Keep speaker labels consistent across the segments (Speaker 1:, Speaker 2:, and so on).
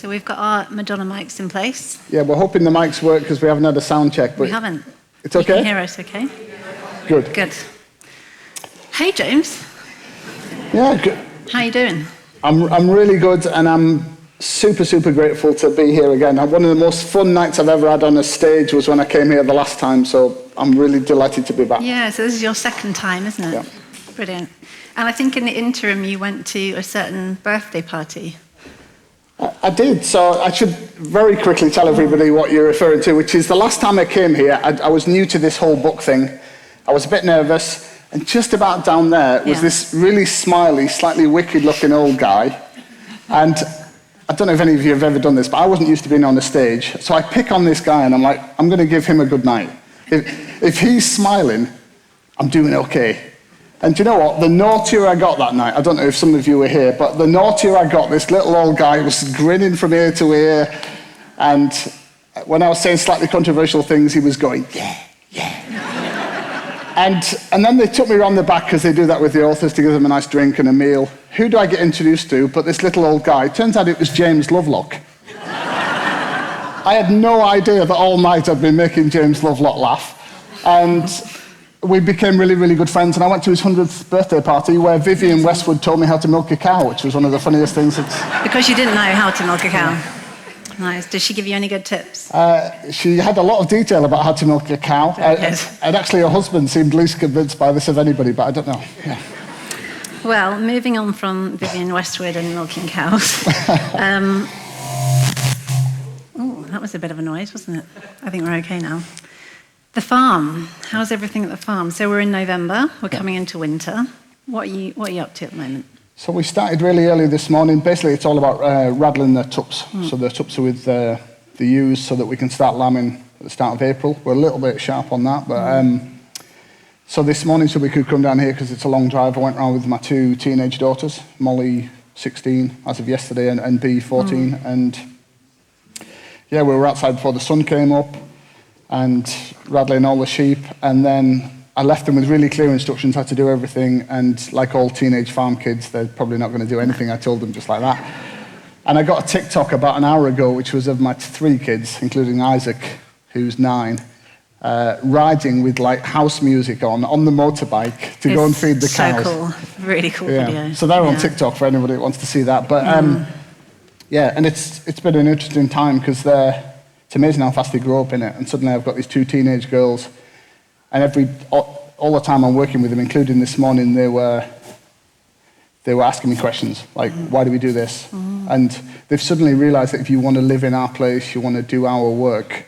Speaker 1: So we've got our Madonna mics in place.
Speaker 2: Yeah, we're hoping the mics work because we haven't had a sound check. But
Speaker 1: we haven't.
Speaker 2: It's okay?
Speaker 1: You can hear us okay?
Speaker 2: Good.
Speaker 1: Good. Hey, James.
Speaker 2: Yeah, good.
Speaker 1: How you doing?
Speaker 2: I'm really good, and I'm super, super grateful to be here again. One of the most fun nights I've ever had on a stage was when I came here the last time, so I'm really delighted to be back.
Speaker 1: Yeah, so this is your second time, isn't it?
Speaker 2: Yeah.
Speaker 1: Brilliant. And I think in the interim you went to a certain birthday party.
Speaker 2: I did, so I should very quickly tell everybody what you're referring to, which is the last time I came here, I was new to this whole book thing. I was a bit nervous, and just about down there was this really smiley, slightly wicked-looking old guy. And I don't know if any of you have ever done this, but I wasn't used to being on a stage. So I pick on this guy, and I'm like, I'm going to give him a good night. If he's smiling, I'm doing okay. And do you know what? The naughtier I got that night, I don't know if some of you were here, but the naughtier I got, this little old guy was grinning from ear to ear. And when I was saying slightly controversial things, he was going, yeah, yeah. And then they took me around the back, because they do that with the authors, to give them a nice drink and a meal. Who do I get introduced to but this little old guy? Turns out it was James Lovelock. I had no idea that all night I'd been making James Lovelock laugh. And we became really, really good friends, and I went to his 100th birthday party where Vivienne Westwood told me how to milk a cow, which was one of the funniest things.
Speaker 1: Because you didn't know how to milk a cow. Nice. Did she give you any good tips?
Speaker 2: She had a lot of detail about how to milk a cow. And actually her husband seemed least convinced by this of anybody, but I don't know. Yeah.
Speaker 1: Well, moving on from Vivienne Westwood and milking cows. Oh, that was a bit of a noise, wasn't it? I think we're okay now. The farm. How's everything at the farm? So we're in November. We're coming into winter. What are you up to at the moment?
Speaker 2: So we started really early this morning. Basically, it's all about rattling the tups. So the tups are with the ewes so that we can start lambing at the start of April. We're a little bit sharp on that, but so this morning, so we could come down here because it's a long drive, I went around with my two teenage daughters, Molly, 16, as of yesterday, and Bea, 14. And yeah, we were outside before the sun came up, and rattling all the sheep, and then I left them with really clear instructions how to do everything, and like all teenage farm kids, they're probably not going to do anything I told them, just like that. And I got a TikTok about an hour ago, which was of my 3 kids, including Isaac, who's 9, riding with like house music on the motorbike to go and feed the cows.
Speaker 1: So cool, really cool video.
Speaker 2: So they're on TikTok for anybody that wants to see that. But yeah, and it's been an interesting time because it's amazing how fast they grow up in it. And suddenly I've got these 2 teenage girls, and all the time I'm working with them, including this morning, they were asking me questions like, why do we do this? And they've suddenly realized that if you want to live in our place, you want to do our work,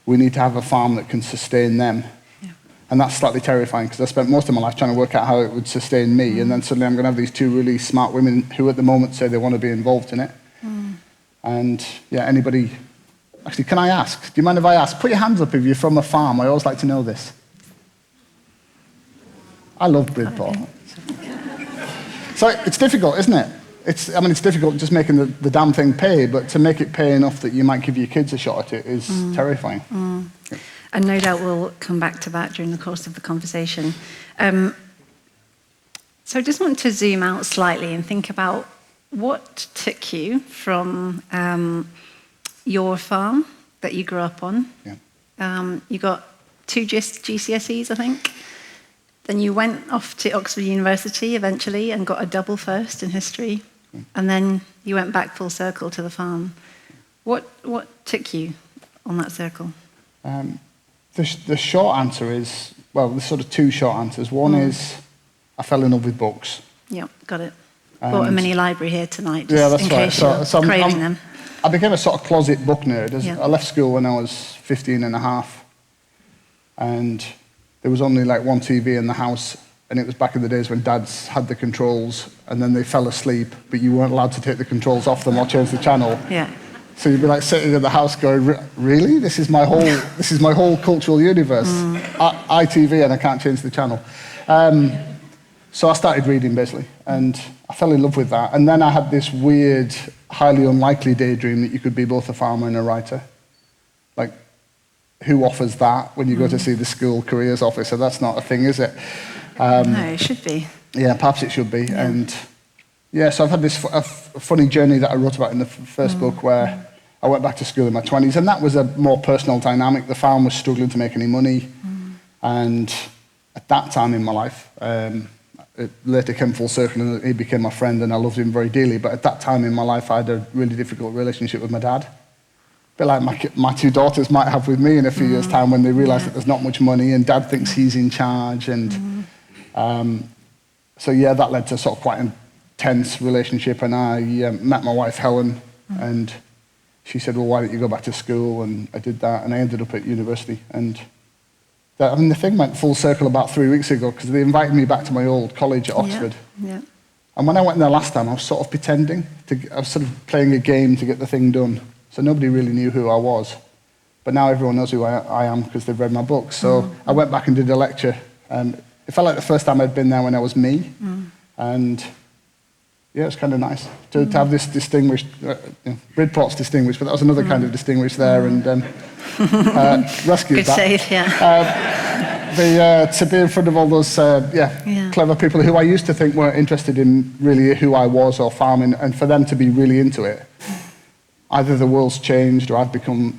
Speaker 2: we need to have a farm that can sustain them. Yeah. And that's slightly terrifying because I spent most of my life trying to work out how it would sustain me, and then suddenly I'm going to have these 2 really smart women who at the moment say they want to be involved in it. And yeah, anybody... Actually, can I ask? Do you mind if I ask? Put your hands up if you're from a farm. I always like to know this. I love Bridport. So it's difficult, isn't it? It's difficult just making the damn thing pay, but to make it pay enough that you might give your kids a shot at it is terrifying.
Speaker 1: Yeah. And no doubt we'll come back to that during the course of the conversation. So I just want to zoom out slightly and think about what took you from your farm that you grew up on. Yeah. You got 2 GCSEs, I think. Then you went off to Oxford University eventually and got a double first in history. And then you went back full circle to the farm. What took you on that circle?
Speaker 2: The short answer is, well, there's sort of 2 short answers. One is I fell in love with books.
Speaker 1: Yeah, got it. Bought a mini library here tonight,
Speaker 2: yeah, that's
Speaker 1: in case you're craving them.
Speaker 2: I became a sort of closet book nerd. I left school when I was 15 and a half, and there was only like 1 TV in the house, and it was back in the days when dads had the controls, and then they fell asleep, but you weren't allowed to take the controls off them or change the channel. Yeah. So you'd be like sitting in the house going, really? This is my whole cultural universe. ITV, and I can't change the channel. So I started reading, basically, and I fell in love with that. And then I had this weird, highly unlikely daydream that you could be both a farmer and a writer. Like, who offers that when you go to see the school careers officer? That's not a thing, is it?
Speaker 1: No, it should be.
Speaker 2: Yeah, perhaps it should be. Yeah. And Yeah, so I've had this funny journey that I wrote about in the first book where I went back to school in my 20s, and that was a more personal dynamic. The farm was struggling to make any money, and at that time in my life, it later came full circle and he became my friend and I loved him very dearly, but at that time in my life I had a really difficult relationship with my dad. A bit like my two daughters might have with me in a few years' time when they realise that there's not much money and dad thinks he's in charge. And so yeah, that led to sort of quite an intense relationship, and I met my wife Helen and she said, well, why don't you go back to school? And I did that and I ended up at university. And the thing went full circle about 3 weeks ago because they invited me back to my old college at Oxford.
Speaker 1: Yeah.
Speaker 2: And when I went there last time, I was sort of pretending. I was sort of playing a game to get the thing done. So nobody really knew who I was. But now everyone knows who I am because they've read my book. So I went back and did a lecture. It felt like the first time I'd been there when I was me. And yeah, it's kind of nice to have this distinguished, Bridport's distinguished, but that was another kind of distinguished there, and rescued
Speaker 1: Good
Speaker 2: that.
Speaker 1: save, yeah.
Speaker 2: To be in front of all those clever people who I used to think weren't interested in really who I was or farming, and for them to be really into it, either the world's changed or I've become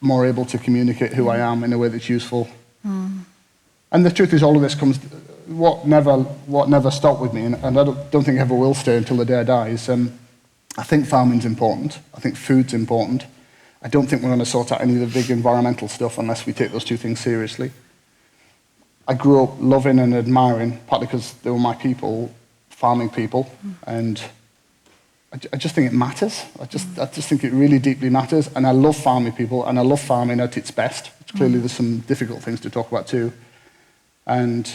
Speaker 2: more able to communicate who I am in a way that's useful. And the truth is, all of this comes. What never stopped with me, and I don't think it ever will stay until the day I die, is I think farming's important. I think food's important. I don't think we're going to sort out any of the big environmental stuff unless we take those two things seriously. I grew up loving and admiring, partly because they were my people, farming people, and I just think it matters. I just think it really deeply matters, and I love farming people, and I love farming at its best. Clearly there's some difficult things to talk about too. And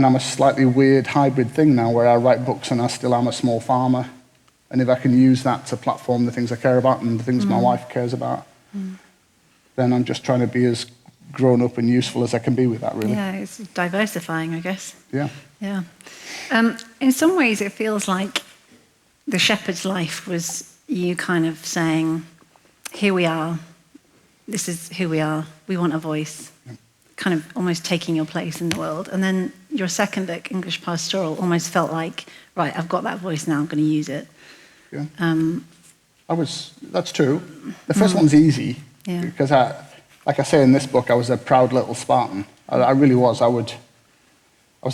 Speaker 2: I'm a slightly weird hybrid thing now where I write books and I still am a small farmer. And if I can use that to platform the things I care about and the things my wife cares about, then I'm just trying to be as grown up and useful as I can be with that, really.
Speaker 1: Yeah, it's diversifying, I guess.
Speaker 2: Yeah.
Speaker 1: Yeah. In some ways, it feels like the shepherd's life was you kind of saying, here we are, this is who we are, we want a voice. Kind of almost taking your place in the world. And then your second book, English Pastoral, almost felt like, right, I've got that voice now, I'm going to use it.
Speaker 2: Yeah. That's true. The first one's easy, because like I say in this book, I was a proud little Spartan. I really was. I was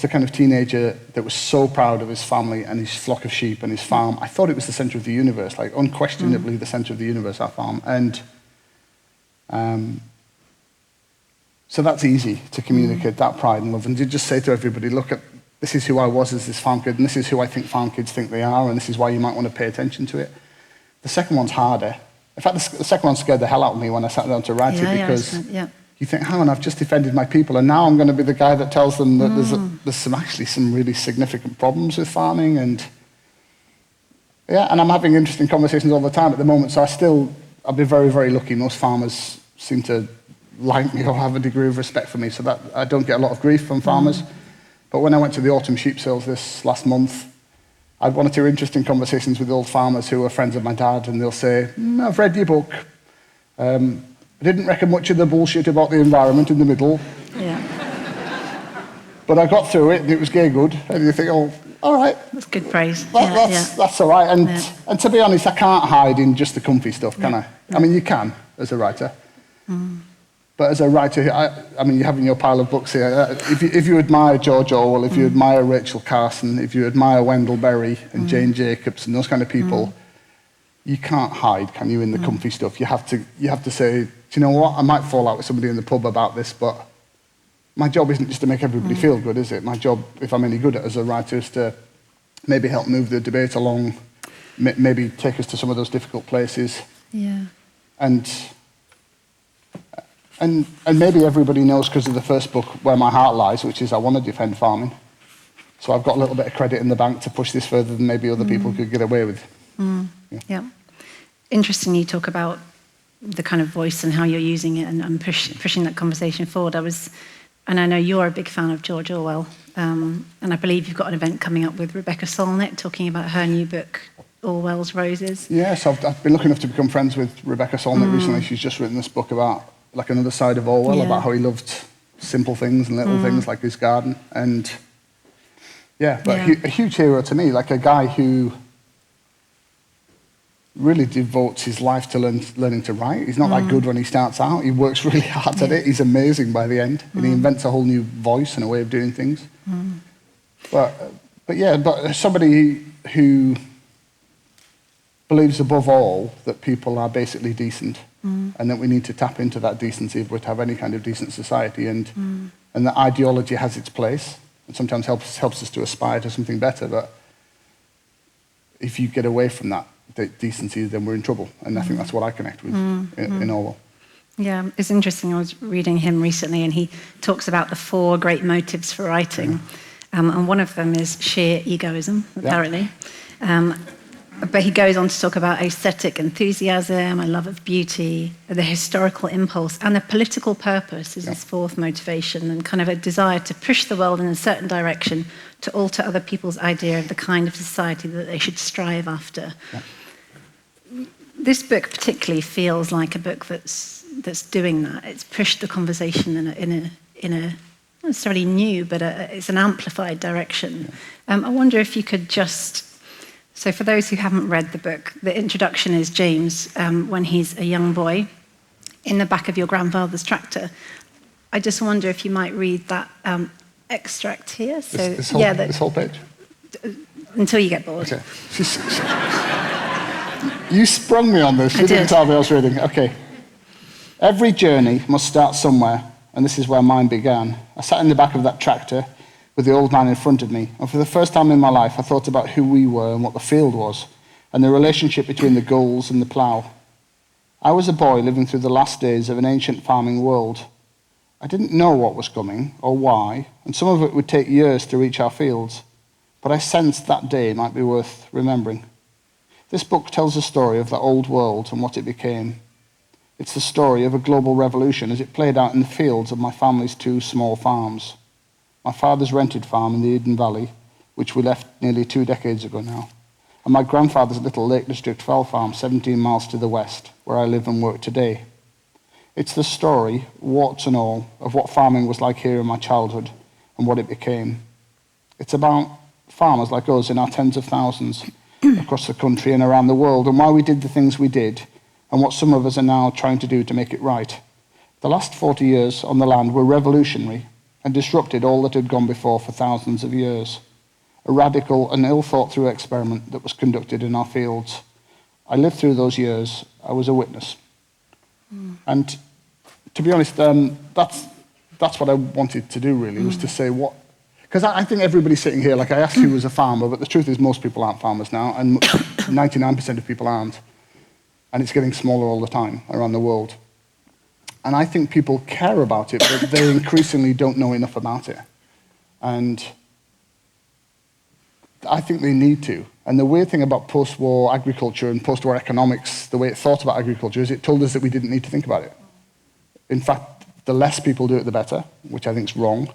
Speaker 2: the kind of teenager that was so proud of his family and his flock of sheep and his farm. I thought it was the center of the universe, like unquestionably the center of the universe, our farm. And so that's easy to communicate that pride and love, and to just say to everybody, look, this is who I was as this farm kid, and this is who I think farm kids think they are, and this is why you might want to pay attention to it. The second one's harder. In fact, the second one scared the hell out of me when I sat down to write it, because you think, hang on, I've just defended my people, and now I'm going to be the guy that tells them that there's some really significant problems with farming, and I'm having interesting conversations all the time at the moment, so I'll be very, very lucky. Most farmers seem to like me or have a degree of respect for me, so that I don't get a lot of grief from farmers. But when I went to the autumn sheep sales this last month, I had one or two interesting conversations with old farmers who are friends of my dad, and they'll say, I've read your book. I didn't reckon much of the bullshit about the environment in the middle. Yeah. But I got through it, and it was gay good. And you think, oh, all right.
Speaker 1: That's good praise.
Speaker 2: That's all right. And to be honest, I can't hide in just the comfy stuff, can I? I mean, you can, as a writer. But as a writer, I mean, you have in your pile of books here, if you admire George Orwell, if you admire Rachel Carson, if you admire Wendell Berry and Jane Jacobs and those kind of people, you can't hide, can you, in the comfy stuff? You have to say, do you know what, I might fall out with somebody in the pub about this, but my job isn't just to make everybody feel good, is it? My job, if I'm any good at it as a writer, is to maybe help move the debate along, maybe take us to some of those difficult places.
Speaker 1: Yeah.
Speaker 2: And maybe everybody knows, because of the first book, where my heart lies, which is I want to defend farming. So I've got a little bit of credit in the bank to push this further than maybe other people could get away with.
Speaker 1: Yeah. Interesting you talk about the kind of voice and how you're using it and pushing that conversation forward. And I know you're a big fan of George Orwell, and I believe you've got an event coming up with Rebecca Solnit talking about her new book, Orwell's Roses.
Speaker 2: Yes, I've been lucky enough to become friends with Rebecca Solnit recently. She's just written this book about like another side of Orwell, about how he loved simple things and little things like his garden. And Yeah, but
Speaker 1: Yeah.
Speaker 2: a huge hero to me, like a guy who really devotes his life to learning to write. He's not that good when he starts out. He works really hard at it. He's amazing by the end, and he invents a whole new voice and a way of doing things. But somebody who believes above all that people are basically decent, and that we need to tap into that decency if we're to have any kind of decent society, and that ideology has its place, and sometimes helps us to aspire to something better. But if you get away from that decency, then we're in trouble. And I think that's what I connect with in Orwell.
Speaker 1: Yeah, it's interesting. I was reading him recently, and he talks about the 4 great motives for writing. And one of them is sheer egoism, apparently. But he goes on to talk about aesthetic enthusiasm, a love of beauty, the historical impulse, and a political purpose is his 4th motivation, and kind of a desire to push the world in a certain direction to alter other people's idea of the kind of society that they should strive after. Yeah. This book particularly feels like a book that's doing that. It's pushed the conversation in a not necessarily new, but it's an amplified direction. I wonder if you could just... So for those who haven't read the book, the introduction is James when he's a young boy in the back of your grandfather's tractor. I just wonder if you might read that extract here. So this
Speaker 2: whole page?
Speaker 1: Until you get bored.
Speaker 2: Okay. You sprung me on this. You didn't tell me I was reading. Okay. Every journey must start somewhere, and this is where mine began. I sat in the back of that tractor with the old man in front of me, and for the first time in my life, I thought about who we were and what the field was, and the relationship between the goals and the plough. I was a boy living through the last days of an ancient farming world. I didn't know what was coming or why, and some of it would take years to reach our fields, but I sensed that day might be worth remembering. This book tells the story of the old world and what it became. It's the story of a global revolution as it played out in the fields of my family's 2 small farms. My father's rented farm in the Eden Valley, which we left nearly 2 decades ago now, and my grandfather's little Lake District fell farm 17 miles to the west, where I live and work today. It's the story, warts and all, of what farming was like here in my childhood and what it became. It's about farmers like us in our tens of thousands across the country and around the world, and why we did the things we did, and what some of us are now trying to do to make it right. The last 40 years on the land were revolutionary and disrupted all that had gone before for thousands of years. A radical and ill-thought-through experiment that was conducted in our fields. I lived through those years. I was a witness. And to be honest, that's what I wanted to do, really, was to say what... Because I think everybody sitting here, like I asked who was a farmer, but the truth is most people aren't farmers now, and 99% of people aren't. And it's getting smaller all the time around the world. And I think people care about it, but they increasingly don't know enough about it. And I think they need to. And the weird thing about post-war agriculture and post-war economics, the way it thought about agriculture, is it told us that we didn't need to think about it. In fact, the less people do it, the better, which I think is wrong.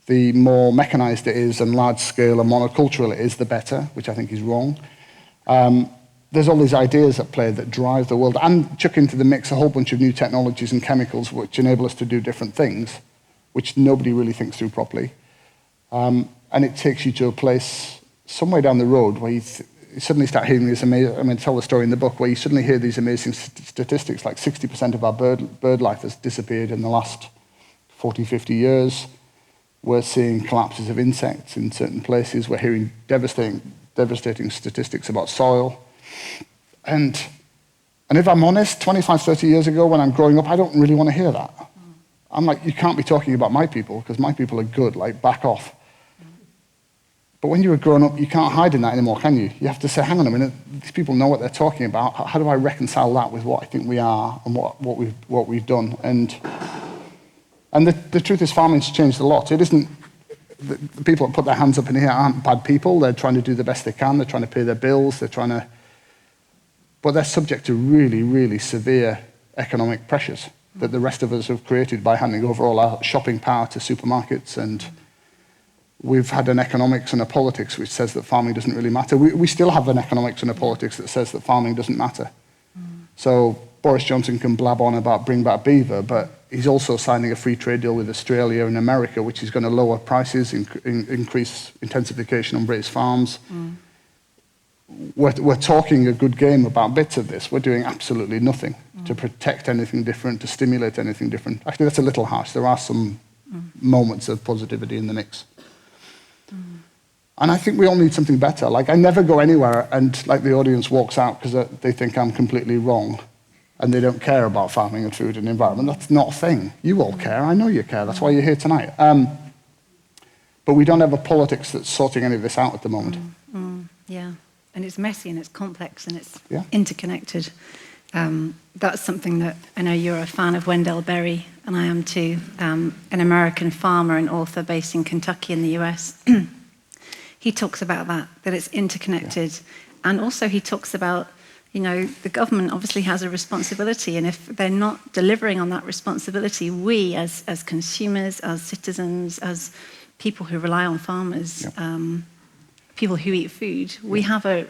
Speaker 2: The more mechanized it is and large-scale and monocultural it is, the better, which I think is wrong. There's all these ideas at play that drive the world, and chuck into the mix a whole bunch of new technologies and chemicals which enable us to do different things, which nobody really thinks through properly. And it takes you to a place somewhere down the road where you suddenly start hearing these amazing, I tell the story in the book, where you suddenly hear these amazing statistics, like 60% of our bird life has disappeared in the last 40, 50 years. We're seeing collapses of insects in certain places. We're hearing devastating statistics about soil. And if I'm honest, 25, 30 years ago when I'm growing up, I don't really want to hear that. I'm like, you can't be talking about my people, because my people are good, like, back off. But when you're a grown-up, you can't hide in that anymore, can you? You have to say, hang on a minute, these people know what they're talking about. How do I reconcile that with what I think we are and what we've done? And the truth is, farming's changed a lot. It isn't, the people that put their hands up in here aren't bad people. They're trying to do the best they can. They're trying to pay their bills. But they're subject to really, really severe economic pressures that the rest of us have created by handing over all our shopping power to supermarkets. And we've had an economics and a politics which says that farming doesn't really matter. We still have an economics and a politics that says that farming doesn't matter. So Boris Johnson can blab on about bring back beaver, but he's also signing a free trade deal with Australia and America, which is going to lower prices, increase intensification on British farms. We're talking a good game about bits of this. We're doing absolutely nothing to protect anything different, to stimulate anything different. Actually, that's a little harsh. There are some moments of positivity in the mix. And I think we all need something better. Like, I never go anywhere and, like, the audience walks out because they think I'm completely wrong and they don't care about farming and food and environment. That's not a thing. You all care. I know you care. That's why you're here tonight. But we don't have a politics that's sorting any of this out at the moment.
Speaker 1: Yeah. And it's messy and it's complex and it's interconnected. That's something that I know you're a fan of, Wendell Berry, and I am too, an American farmer and author based in Kentucky in the US. He talks about that it's interconnected. And also he talks about, the government obviously has a responsibility, and if they're not delivering on that responsibility, we as consumers, as citizens, as people who rely on farmers, people who eat food, we have a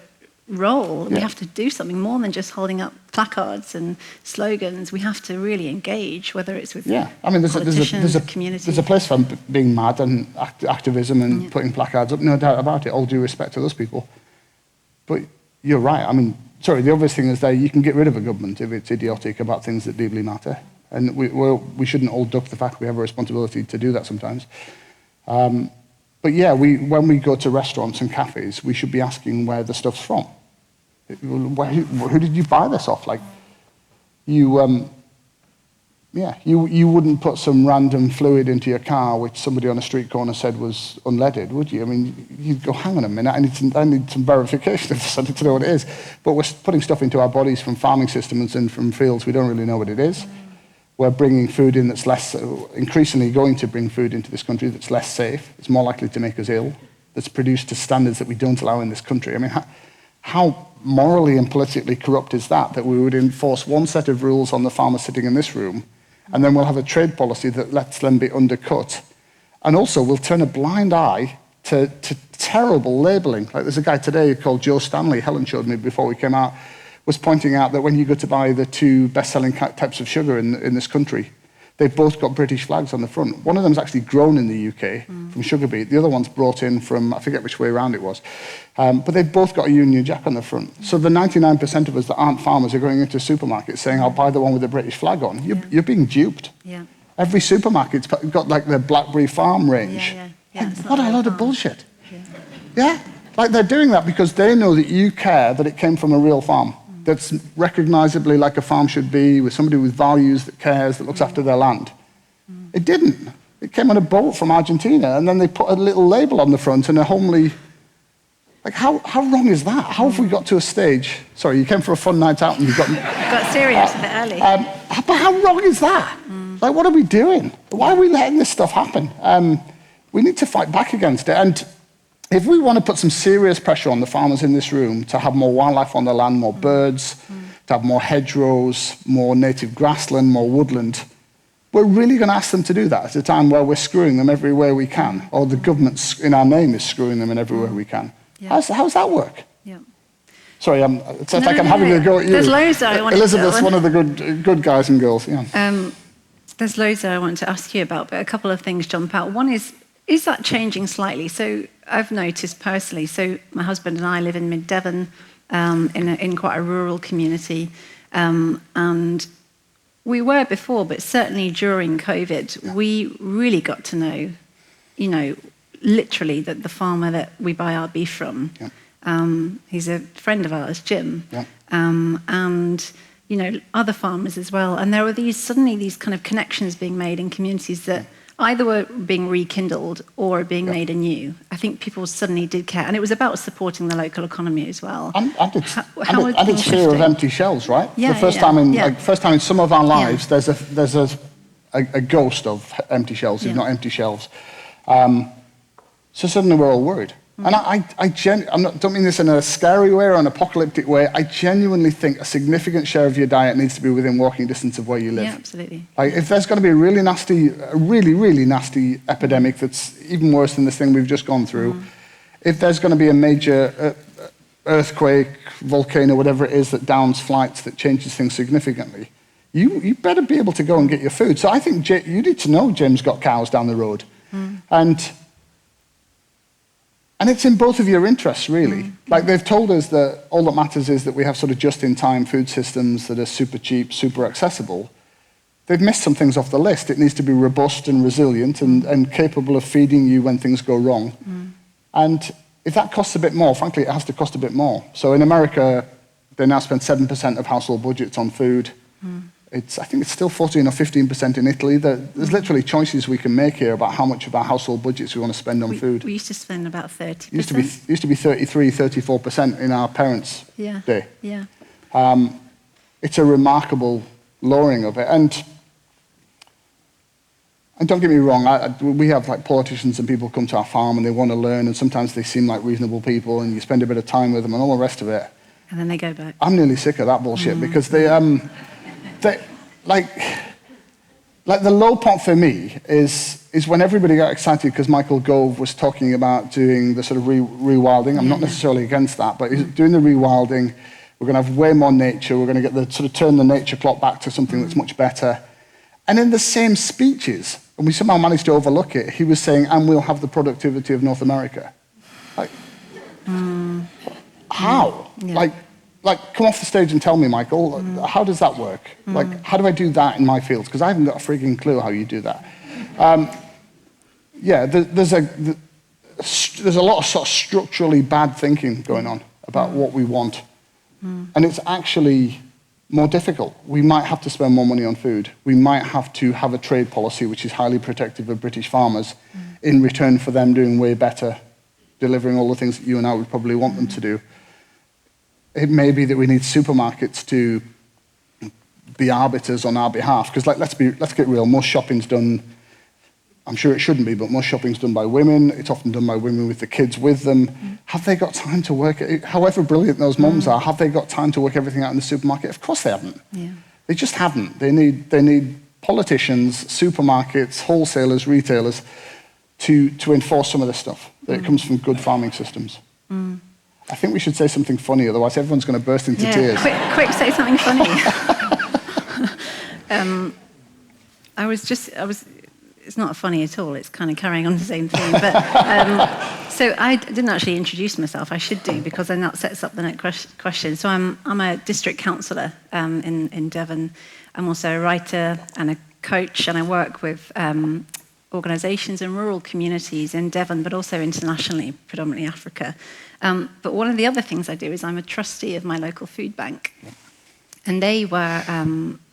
Speaker 1: role. We have to do something more than just holding up placards and slogans. We have to really engage, whether it's with politicians, community.
Speaker 2: There's a place for being mad and activism and putting placards up, no doubt about it, all due respect to those people. But you're right. The obvious thing is that you can get rid of a government if it's idiotic about things that deeply matter. And we shouldn't all duck the fact we have a responsibility to do that sometimes. But yeah, when we go to restaurants and cafes, we should be asking where the stuff's from. Who did you buy this off? Like, you wouldn't put some random fluid into your car which somebody on a street corner said was unleaded, would you? You'd go, hang on a minute, I need some verification of this, I need to know what it is. But we're putting stuff into our bodies from farming systems and from fields we don't really know what it is. We're bringing food in that's increasingly going to bring food into this country that's less safe, it's more likely to make us ill, that's produced to standards that we don't allow in this country. How morally and politically corrupt is that we would enforce one set of rules on the farmers sitting in this room, and then we'll have a trade policy that lets them be undercut. And also, we'll turn a blind eye to terrible labelling. Like, there's a guy today called Joe Stanley, Helen showed me before we came out, was pointing out that when you go to buy the two best-selling types of sugar in this country, they've both got British flags on the front. One of them's actually grown in the UK from sugar beet. The other one's brought in from, I forget which way around it was. But they've both got a Union Jack on the front. So the 99% of us that aren't farmers are going into supermarkets saying, I'll buy the one with the British flag on. You're being duped. Yeah. Every supermarket's got like the Blackberry Farm range. What a load of bullshit. Yeah? Like, they're doing that because they know that you care that it came from a real farm. That's recognisably like a farm should be, with somebody with values that cares, that looks after their land. It didn't. It came on a boat from Argentina, and then they put a little label on the front and a homely... Like, how wrong is that? How have we got to a stage... Sorry, you came for a fun night out and you got...
Speaker 1: got serious a bit early.
Speaker 2: But how wrong is that? Like, what are we doing? Why are we letting this stuff happen? We need to fight back against it. And if we want to put some serious pressure on the farmers in this room to have more wildlife on their land, more birds, to have more hedgerows, more native grassland, more woodland, we're really going to ask them to do that at a time where we're screwing them every way we can, or the government in our name is screwing them in every way we can. Yeah. How's that work? Yeah. Sorry, it's like I'm having a go at you.
Speaker 1: There's loads that I want
Speaker 2: Elizabeth's to one of the good guys and girls. Yeah.
Speaker 1: There's loads that I want to ask you about, but a couple of things jump out. One is that changing slightly? So I've noticed personally, so my husband and I live in mid-Devon, in quite a rural community, and we were before, but certainly during COVID, we really got to know, literally the farmer that we buy our beef from. He's a friend of ours, Jim, and other farmers as well. And there were suddenly these kind of connections being made in communities that either were being rekindled or being made anew. I think people suddenly did care, and it was about supporting the local economy as well.
Speaker 2: And it's fear of empty shelves, right? Yeah, the first time in some of our lives, there's a ghost of empty shelves, if not empty shelves. So suddenly we're all worried. And I don't mean this in a scary way or an apocalyptic way. I genuinely think a significant share of your diet needs to be within walking distance of where you live.
Speaker 1: Yeah, absolutely.
Speaker 2: Like, if there's going to be a really nasty epidemic that's even worse than this thing we've just gone through, if there's going to be a major earthquake, volcano, whatever it is that downs flights, that changes things significantly, you better be able to go and get your food. So I think you need to know Jim's got cows down the road. And it's in both of your interests, really. Like, they've told us that all that matters is that we have sort of just-in-time food systems that are super cheap, super accessible. They've missed some things off the list. It needs to be robust and resilient and capable of feeding you when things go wrong. And if that costs a bit more, frankly, it has to cost a bit more. So in America, they now spend 7% of household budgets on food. I think it's still 14 or 15% in Italy. There's literally choices we can make here about how much of our household budgets we want to spend on food.
Speaker 1: We used to spend about 30%.
Speaker 2: It used to be 33, 34% in our parents' day.
Speaker 1: Yeah.
Speaker 2: It's a remarkable lowering of it. And don't get me wrong, we have like politicians and people come to our farm and they want to learn, and sometimes they seem like reasonable people, and you spend a bit of time with them and all the rest of it.
Speaker 1: And then they go back.
Speaker 2: I'm nearly sick of that bullshit because they like the low point for me is when everybody got excited because Michael Gove was talking about doing the sort of rewilding. I'm not necessarily against that, but he's doing the rewilding. We're going to have way more nature. We're going to get the sort of turn the nature clock back to something that's much better. And in the same speeches, and we somehow managed to overlook it, he was saying, and we'll have the productivity of North America. Like, how?
Speaker 1: Yeah.
Speaker 2: Like, come off the stage and tell me, Michael, how does that work? Like, how do I do that in my fields? Because I haven't got a freaking clue how you do that. There's a lot of sort of structurally bad thinking going on about what we want. And it's actually more difficult. We might have to spend more money on food. We might have to have a trade policy which is highly protective of British farmers in return for them doing way better, delivering all the things that you and I would probably want them to do. It may be that we need supermarkets to be arbiters on our behalf, because let's get real, most shopping's done, I'm sure it shouldn't be, but most shopping's done by women. It's often done by women with the kids with them. Have they got time to work it? However brilliant those mums are, have they got time to work everything out in the supermarket? Of course they haven't.
Speaker 1: Yeah.
Speaker 2: They just haven't. They need politicians, supermarkets, wholesalers, retailers to enforce some of this stuff. That it comes from good farming systems. I think we should say something funny, otherwise everyone's going to burst into tears.
Speaker 1: Quick, say something funny. It's not funny at all, it's kind of carrying on the same thing. But so I didn't actually introduce myself. I should do, because then that sets up the next question. So I'm a district councillor in Devon. I'm also a writer and a coach, and I work with organisations in rural communities in Devon, but also internationally, predominantly Africa. But one of the other things I do is I'm a trustee of my local food bank. And they were,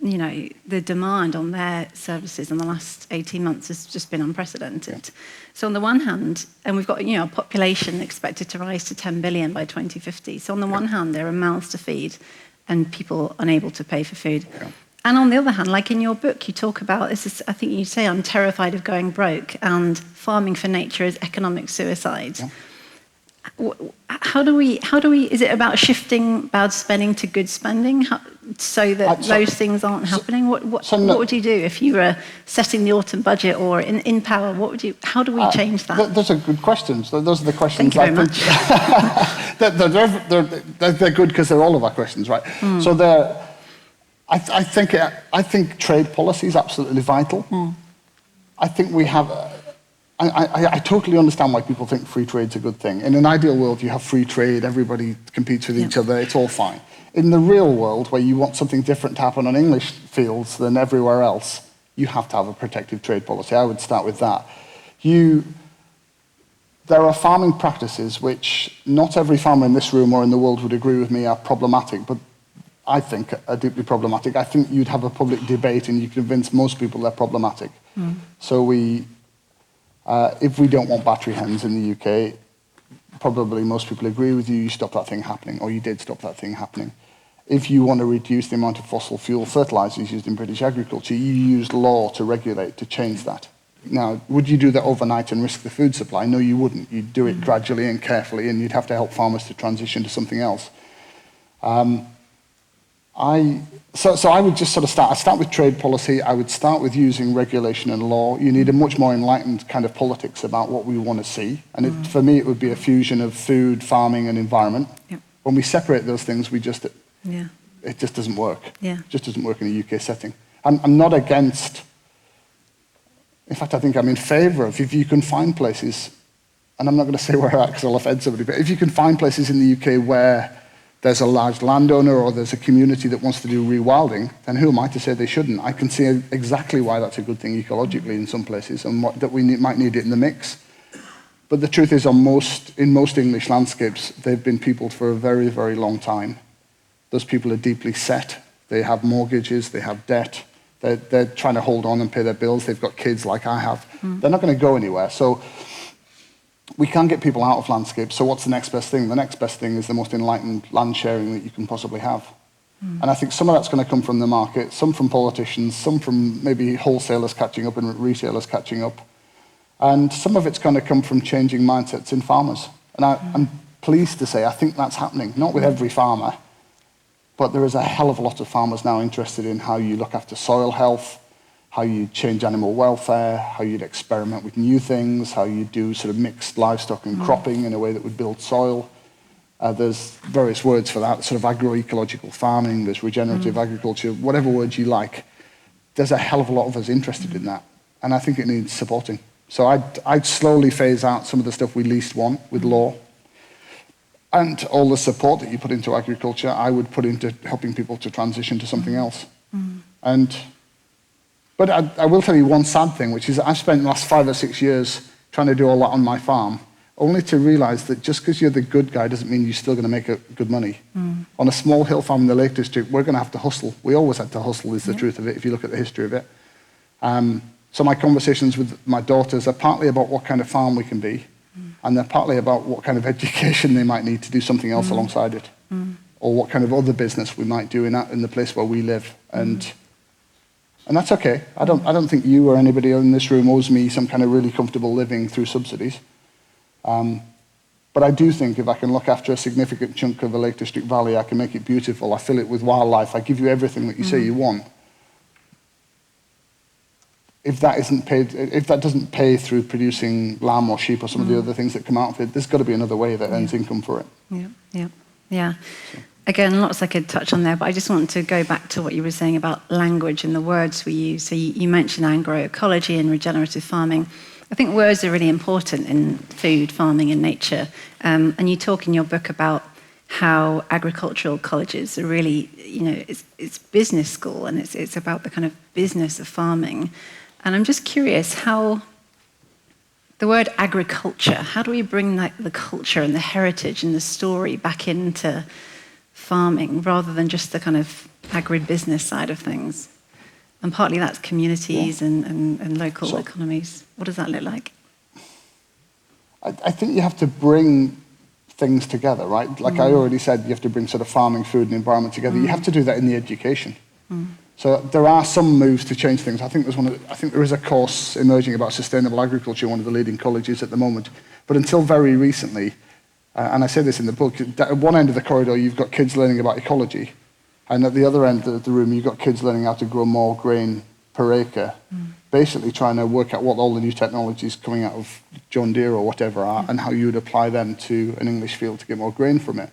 Speaker 1: the demand on their services in the last 18 months has just been unprecedented. Yeah. So on the one hand, and we've got, a population expected to rise to 10 billion by 2050. So on the one hand, there are mouths to feed and people unable to pay for food. Yeah. And on the other hand, like in your book, you talk about, I think you say, I'm terrified of going broke, and farming for nature is economic suicide. Yeah. How do we, is it about shifting bad spending to good spending so that those things aren't happening? What would you do if you were setting the autumn budget or in power? How do we change that?
Speaker 2: Those are good questions. Those are the questions.
Speaker 1: Thank you very
Speaker 2: much. They're good because they're all of our questions, right? So I think trade policy is absolutely vital. I think we have... I totally understand why people think free trade's a good thing. In an ideal world, you have free trade, everybody competes with each other, it's all fine. In the real world, where you want something different to happen on English fields than everywhere else, you have to have a protective trade policy. I would start with that. There are farming practices which not every farmer in this room or in the world would agree with me are problematic, but I think are deeply problematic. I think you'd have a public debate and you convince most people they're problematic. So if we don't want battery hens in the UK, probably most people agree with you, you stop that thing happening, or you did stop that thing happening. If you want to reduce the amount of fossil fuel fertilizers used in British agriculture, you use law to regulate, to change that. Now, would you do that overnight and risk the food supply? No, you wouldn't. You'd do it gradually and carefully, and you'd have to help farmers to transition to something else. So I would just sort of start with trade policy. I would start with using regulation and law. You need a much more enlightened kind of politics about what we want to see. And for me, it would be a fusion of food, farming, and environment. Yep. When we separate those things, we just it just doesn't work.
Speaker 1: Yeah.
Speaker 2: It just doesn't work in a UK setting. I'm not against, in fact, I think I'm in favour of, if you can find places, and I'm not going to say where at because I'll offend somebody, but if you can find places in the UK where there's a large landowner or there's a community that wants to do rewilding, then who am I to say they shouldn't? I can see exactly why that's a good thing ecologically in some places, and that we might need it in the mix. But the truth is, in most English landscapes, they've been peopled for a very, very long time. Those people are deeply set. They have mortgages, they have debt. They're trying to hold on and pay their bills. They've got kids like I have. They're not going to go anywhere. So we can get people out of landscapes. So what's the next best thing? The next best thing is the most enlightened land sharing that you can possibly have. And I think some of that's going to come from the market, some from politicians, some from maybe wholesalers catching up and retailers catching up. And some of it's going to come from changing mindsets in farmers. And I'm pleased to say I think that's happening, not with every farmer, but there is a hell of a lot of farmers now interested in how you look after soil health, how you change animal welfare, how you'd experiment with new things, how you do sort of mixed livestock and cropping in a way that would build soil. There's various words for that, sort of agroecological farming, there's regenerative agriculture, whatever words you like. There's a hell of a lot of us interested in that, and I think it needs supporting. So I'd slowly phase out some of the stuff we least want with law. And all the support that you put into agriculture, I would put into helping people to transition to something else. But I will tell you one sad thing, which is I've spent the last 5 or 6 years trying to do all that on my farm, only to realize that just because you're the good guy doesn't mean you're still going to make good money. On a small hill farm in the Lake District, we're going to have to hustle. We always had to hustle, is the truth of it, if you look at the history of it. So my conversations with my daughters are partly about what kind of farm we can be, and they're partly about what kind of education they might need to do something else alongside it, or what kind of other business we might do in the place where we live. And that's okay. I don't think you or anybody in this room owes me some kind of really comfortable living through subsidies. But I do think if I can look after a significant chunk of the Lake District Valley, I can make it beautiful, I fill it with wildlife, I give you everything that you say you want. If that doesn't pay through producing lamb or sheep or some of the other things that come out of it, there's got to be another way that earns income for it.
Speaker 1: Yeah. Again, lots I could touch on there, but I just want to go back to what you were saying about language and the words we use. So you mentioned agroecology and regenerative farming. I think words are really important in food, farming, and nature. And you talk in your book about how agricultural colleges are really, it's business school, and it's about the kind of business of farming. And I'm just curious how the word agriculture, how do we bring the culture and the heritage and the story back into farming rather than just the kind of agribusiness side of things? And partly that's communities and local economies. What does that look like?
Speaker 2: I think you have to bring things together, right? Like I already said, you have to bring sort of farming, food, and environment together. You have to do that in the education. So there are some moves to change things. I think there is a course emerging about sustainable agriculture in one of the leading colleges at the moment. But until very recently, and I say this in the book, at one end of the corridor you've got kids learning about ecology, and at the other end of the room you've got kids learning how to grow more grain per acre, basically trying to work out what all the new technologies coming out of John Deere or whatever are, and how you would apply them to an English field to get more grain from it.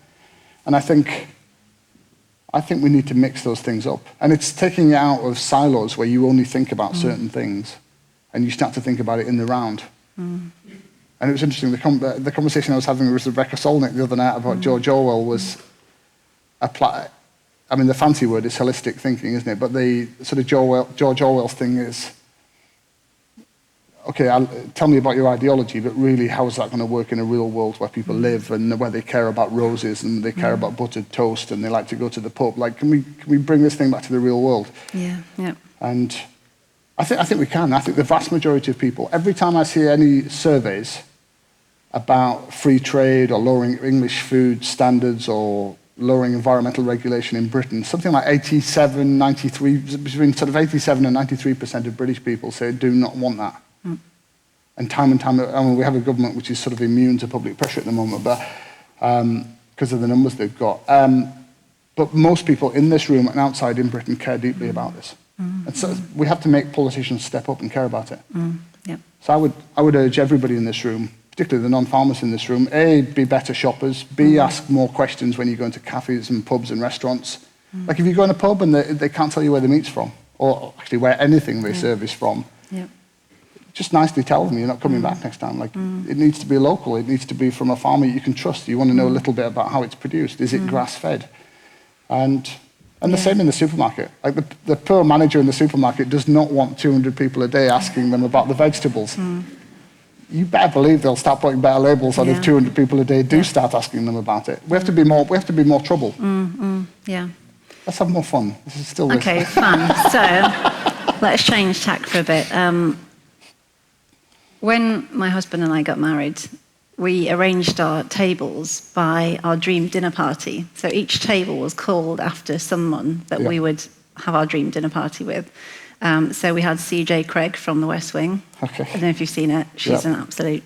Speaker 2: And I think we need to mix those things up. And it's taking it out of silos where you only think about certain things and you start to think about it in the round. And it was interesting, the conversation I was having with Reconciling the other night about George Orwell was the fancy word is holistic thinking, isn't it? But the sort of George Orwell's thing is, okay, tell me about your ideology, but really, how is that going to work in a real world where people live and where they care about roses and they care about buttered toast and they like to go to the pub? Like, can we bring this thing back to the real world?
Speaker 1: Yeah.
Speaker 2: And I think we can. I think the vast majority of people, every time I see any surveys about free trade or lowering English food standards or lowering environmental regulation in Britain, something like 87, 93, between sort of 87 and 93% of British people say do not want that. And time, we have a government which is sort of immune to public pressure at the moment, but because of the numbers they've got. But most people in this room and outside in Britain care deeply about this. And so we have to make politicians step up and care about it. So I would urge everybody in this room, particularly the non-farmers in this room, A, be better shoppers, B, ask more questions when you go into cafes and pubs and restaurants, Like if you go in a pub and they can't tell you where the meat's from, or actually where anything they serve is from, just nicely tell them you're not coming back next time. Like it needs to be local. It needs to be from a farmer you can trust. You want to know a little bit about how it's produced. Is it grass-fed? And the same in the supermarket. Like the poor manager in the supermarket does not want 200 people a day asking them about the vegetables. You better believe they'll start putting better labels on if 200 people a day do start asking them about it. We have to be more. We have to be more trouble.
Speaker 1: Yeah.
Speaker 2: Let's have more fun. This is still
Speaker 1: okay. Fun. So let's change tack for a bit. When my husband and I got married, we arranged our tables by our dream dinner party. So each table was called after someone that we would have our dream dinner party with. So we had C.J. Craig from The West Wing.
Speaker 2: Okay.
Speaker 1: I don't know if you've seen it. She's an absolute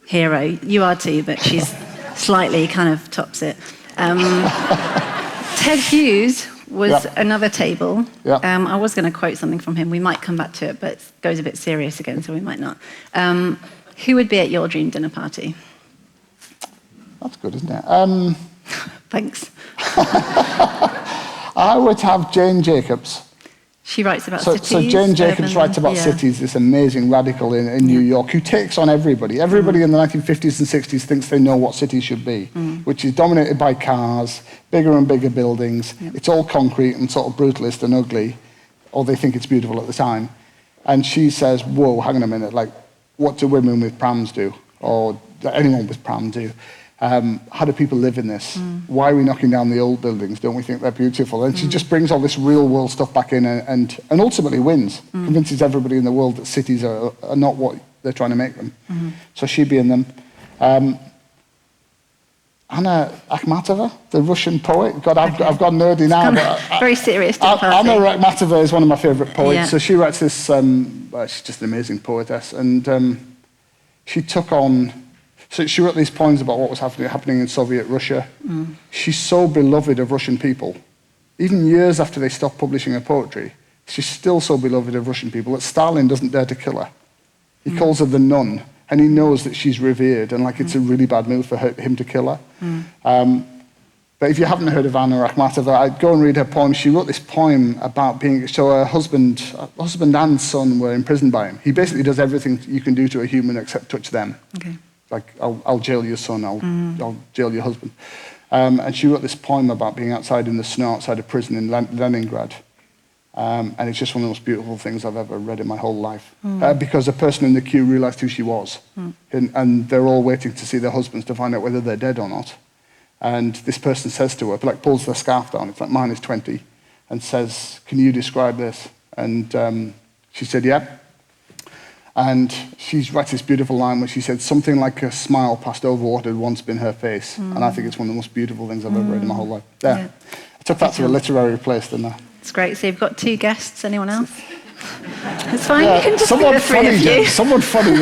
Speaker 1: hero. You are too, but she's slightly kind of tops it. Ted Hughes was another table. I was going to quote something from him. We might come back to it, but it goes a bit serious again, so we might not. Who would be at your dream dinner party?
Speaker 2: That's good, isn't it?
Speaker 1: Thanks.
Speaker 2: I would have Jane Jacobs.
Speaker 1: She writes about cities.
Speaker 2: So Jane Jacobs writes about cities, this amazing radical in New York who takes on everybody. Everybody in the 1950s and 60s thinks they know what cities should be, which is dominated by cars, bigger and bigger buildings. It's all concrete and sort of brutalist and ugly, or they think it's beautiful at the time. And she says, whoa, hang on a minute, like, what do women with prams do? Or anyone with pram do? How do people live in this? Why are we knocking down the old buildings? Don't we think they're beautiful? And she just brings all this real world stuff back in and ultimately wins, convinces everybody in the world that cities are not what they're trying to make them. So she'd be in them. Anna Akhmatova, the Russian poet. God, I've gone nerdy now. But
Speaker 1: very serious.
Speaker 2: Anna Akhmatova is one of my favourite poets. So she writes this, she's just an amazing poetess. And she took on... So she wrote these poems about what was happening in Soviet Russia. She's so beloved of Russian people. Even years after they stopped publishing her poetry, she's still so beloved of Russian people that Stalin doesn't dare to kill her. He calls her the nun, and he knows that she's revered, and like it's a really bad move for him to kill her. But if you haven't heard of Anna Akhmatova, I'd go and read her poem. She wrote this poem about being... So her husband and son were imprisoned by him. He basically does everything you can do to a human except touch them.
Speaker 1: Okay.
Speaker 2: Like, I'll jail your son, I'll jail your husband. And she wrote this poem about being outside in the snow, outside a prison in Leningrad. And it's just one of the most beautiful things I've ever read in my whole life. Because a person in the queue realised who she was. And they're all waiting to see their husbands to find out whether they're dead or not. And this person says to her, like pulls their scarf down, it's like -20, and says, can you describe this? And she said, yeah. And she writes this beautiful line where she said, something like a smile passed over what had once been her face. And I think it's one of the most beautiful things I've ever read in my whole life. There. Yeah. I took that to a literary place, didn't I?
Speaker 1: It's great. So you've got 2 guests. Anyone else? It's fine. You can just be the 3 of you.
Speaker 2: Someone funny.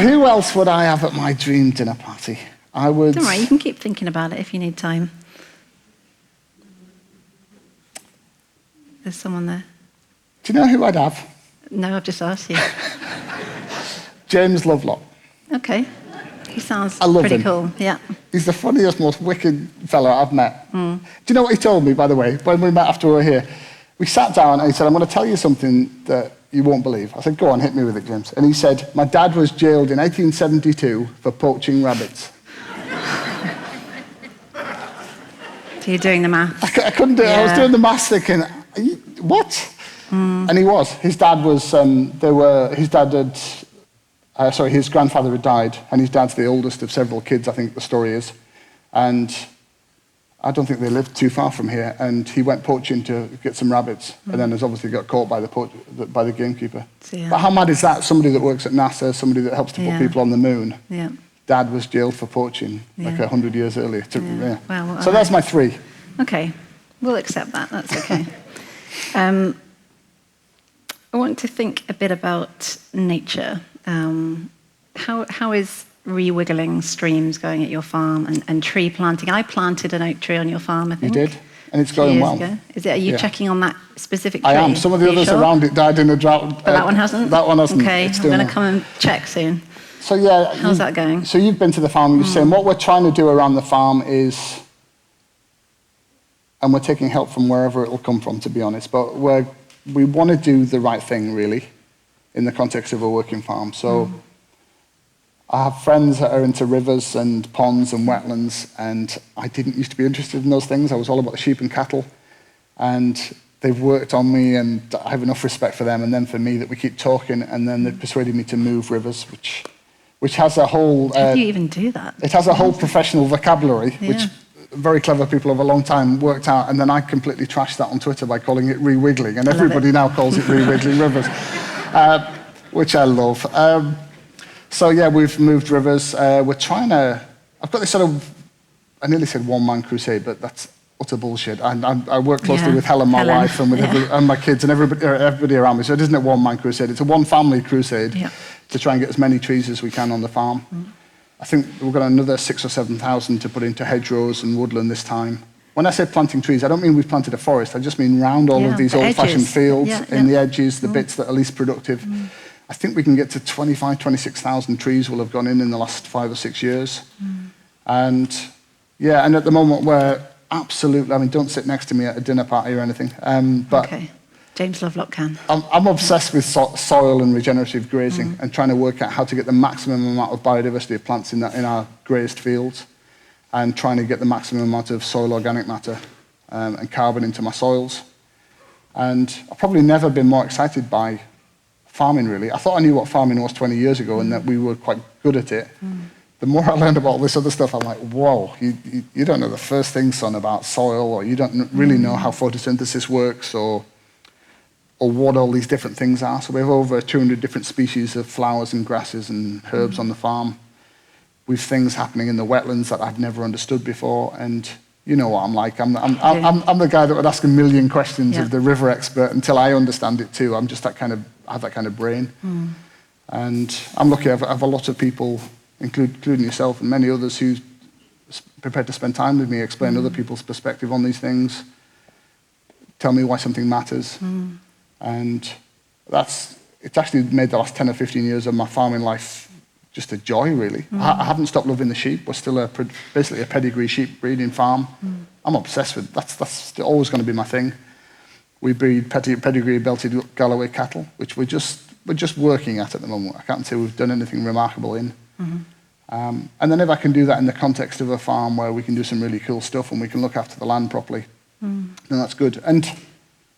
Speaker 2: Who else would I have at my dream dinner party? I would...
Speaker 1: Don't worry, you can keep thinking about it if you need time. There's someone there.
Speaker 2: Do you know who I'd have?
Speaker 1: No, I've just asked you.
Speaker 2: James Lovelock.
Speaker 1: Okay. He sounds
Speaker 2: I love
Speaker 1: pretty
Speaker 2: him.
Speaker 1: cool, yeah.
Speaker 2: He's the funniest, most wicked fellow I've met. Do you know what he told me, by the way, when we met after we were here? We sat down and he said, I'm going to tell you something that you won't believe. I said, go on, hit me with it, James. And he said, my dad was jailed in 1872 for poaching rabbits.
Speaker 1: So you're doing the math.
Speaker 2: I couldn't do it. I was doing the maths thinking, what? And he was. His dad was, his grandfather had died, and his dad's the oldest of several kids, I think the story is. And I don't think they lived too far from here, and he went poaching to get some rabbits, and then has obviously got caught by the gamekeeper.
Speaker 1: Yeah.
Speaker 2: But how mad is that? Somebody that works at NASA, somebody that helps to put people on the moon.
Speaker 1: Yeah.
Speaker 2: Dad was jailed for poaching like 100 years earlier.
Speaker 1: Wow,
Speaker 2: so that's my 3.
Speaker 1: Okay, we'll accept that. That's okay. I want to think a bit about nature. How is rewiggling streams going at your farm and tree planting? I planted an oak tree on your farm, I think.
Speaker 2: You did? And it's going well.
Speaker 1: Ago. Are you checking on that specific tree?
Speaker 2: I am. Some of the others around it died in a drought.
Speaker 1: But that one hasn't?
Speaker 2: That one hasn't.
Speaker 1: Okay, I'm going to come and check soon.
Speaker 2: So yeah.
Speaker 1: How's that going?
Speaker 2: So you've been to the farm, you're saying what we're trying to do around the farm is and we're taking help from wherever it'll come from, to be honest. But we want to do the right thing, really, in the context of a working farm. So I have friends that are into rivers and ponds and wetlands, and I didn't used to be interested in those things. I was all about the sheep and cattle, and they've worked on me, and I have enough respect for them and then for me that we keep talking, and then they've persuaded me to move rivers, which has a whole...
Speaker 1: How do you even do that?
Speaker 2: It has a whole professional vocabulary,
Speaker 1: Yeah.
Speaker 2: which very clever people over a long time worked out, and then I completely trashed that on Twitter by calling it re-wiggling, and everybody now calls it re-wiggling rivers, which I love. So yeah, we've moved rivers. We're trying to... I've got this sort of... I nearly said one-man crusade, but that's utter bullshit. I work closely with Helen, my wife, and with and my kids and everybody around me. So it isn't a one-man crusade. It's a one-family crusade to try and get as many trees as we can on the farm. I think we've got another 6,000 or 7,000 to put into hedgerows and woodland this time. When I say planting trees, I don't mean we've planted a forest. I just mean round all of these old-fashioned fields, in the edges, the bits that are least productive. I think we can get to 25,000, 26,000 trees will have gone in the last 5 or 6 years. And yeah, and at the moment we're absolutely, I mean, don't sit next to me at a dinner party or anything. But
Speaker 1: okay. James Lovelock can.
Speaker 2: I'm obsessed with soil and regenerative grazing and trying to work out how to get the maximum amount of biodiversity of plants in our grazed fields, and trying to get the maximum amount of soil organic matter and carbon into my soils. And I've probably never been more excited by farming, really. I thought I knew what farming was 20 years ago and that we were quite good at it. The more I learned about all this other stuff, I'm like, whoa, you don't know the first thing, son, about soil, or you don't really know how photosynthesis works, or what all these different things are. So we have over 200 different species of flowers and grasses and herbs on the farm. We've things happening in the wetlands that I've never understood before, and you know what I'm like. I'm the guy that would ask a million questions of the river expert until I understand it too. I'm just I have that kind of brain. And I'm lucky. I have a lot of people, including yourself and many others, who prepared to spend time with me, explain other people's perspective on these things, tell me why something matters. And it's actually made the last 10 or 15 years of my farming life just a joy, really. I haven't stopped loving the sheep. We're still basically a pedigree sheep breeding farm. I'm obsessed with that's always going to be my thing. We breed pedigree belted Galloway cattle, which we're just working at the moment. I can't say we've done anything remarkable in. And then if I can do that in the context of a farm where we can do some really cool stuff and we can look after the land properly, then that's good. And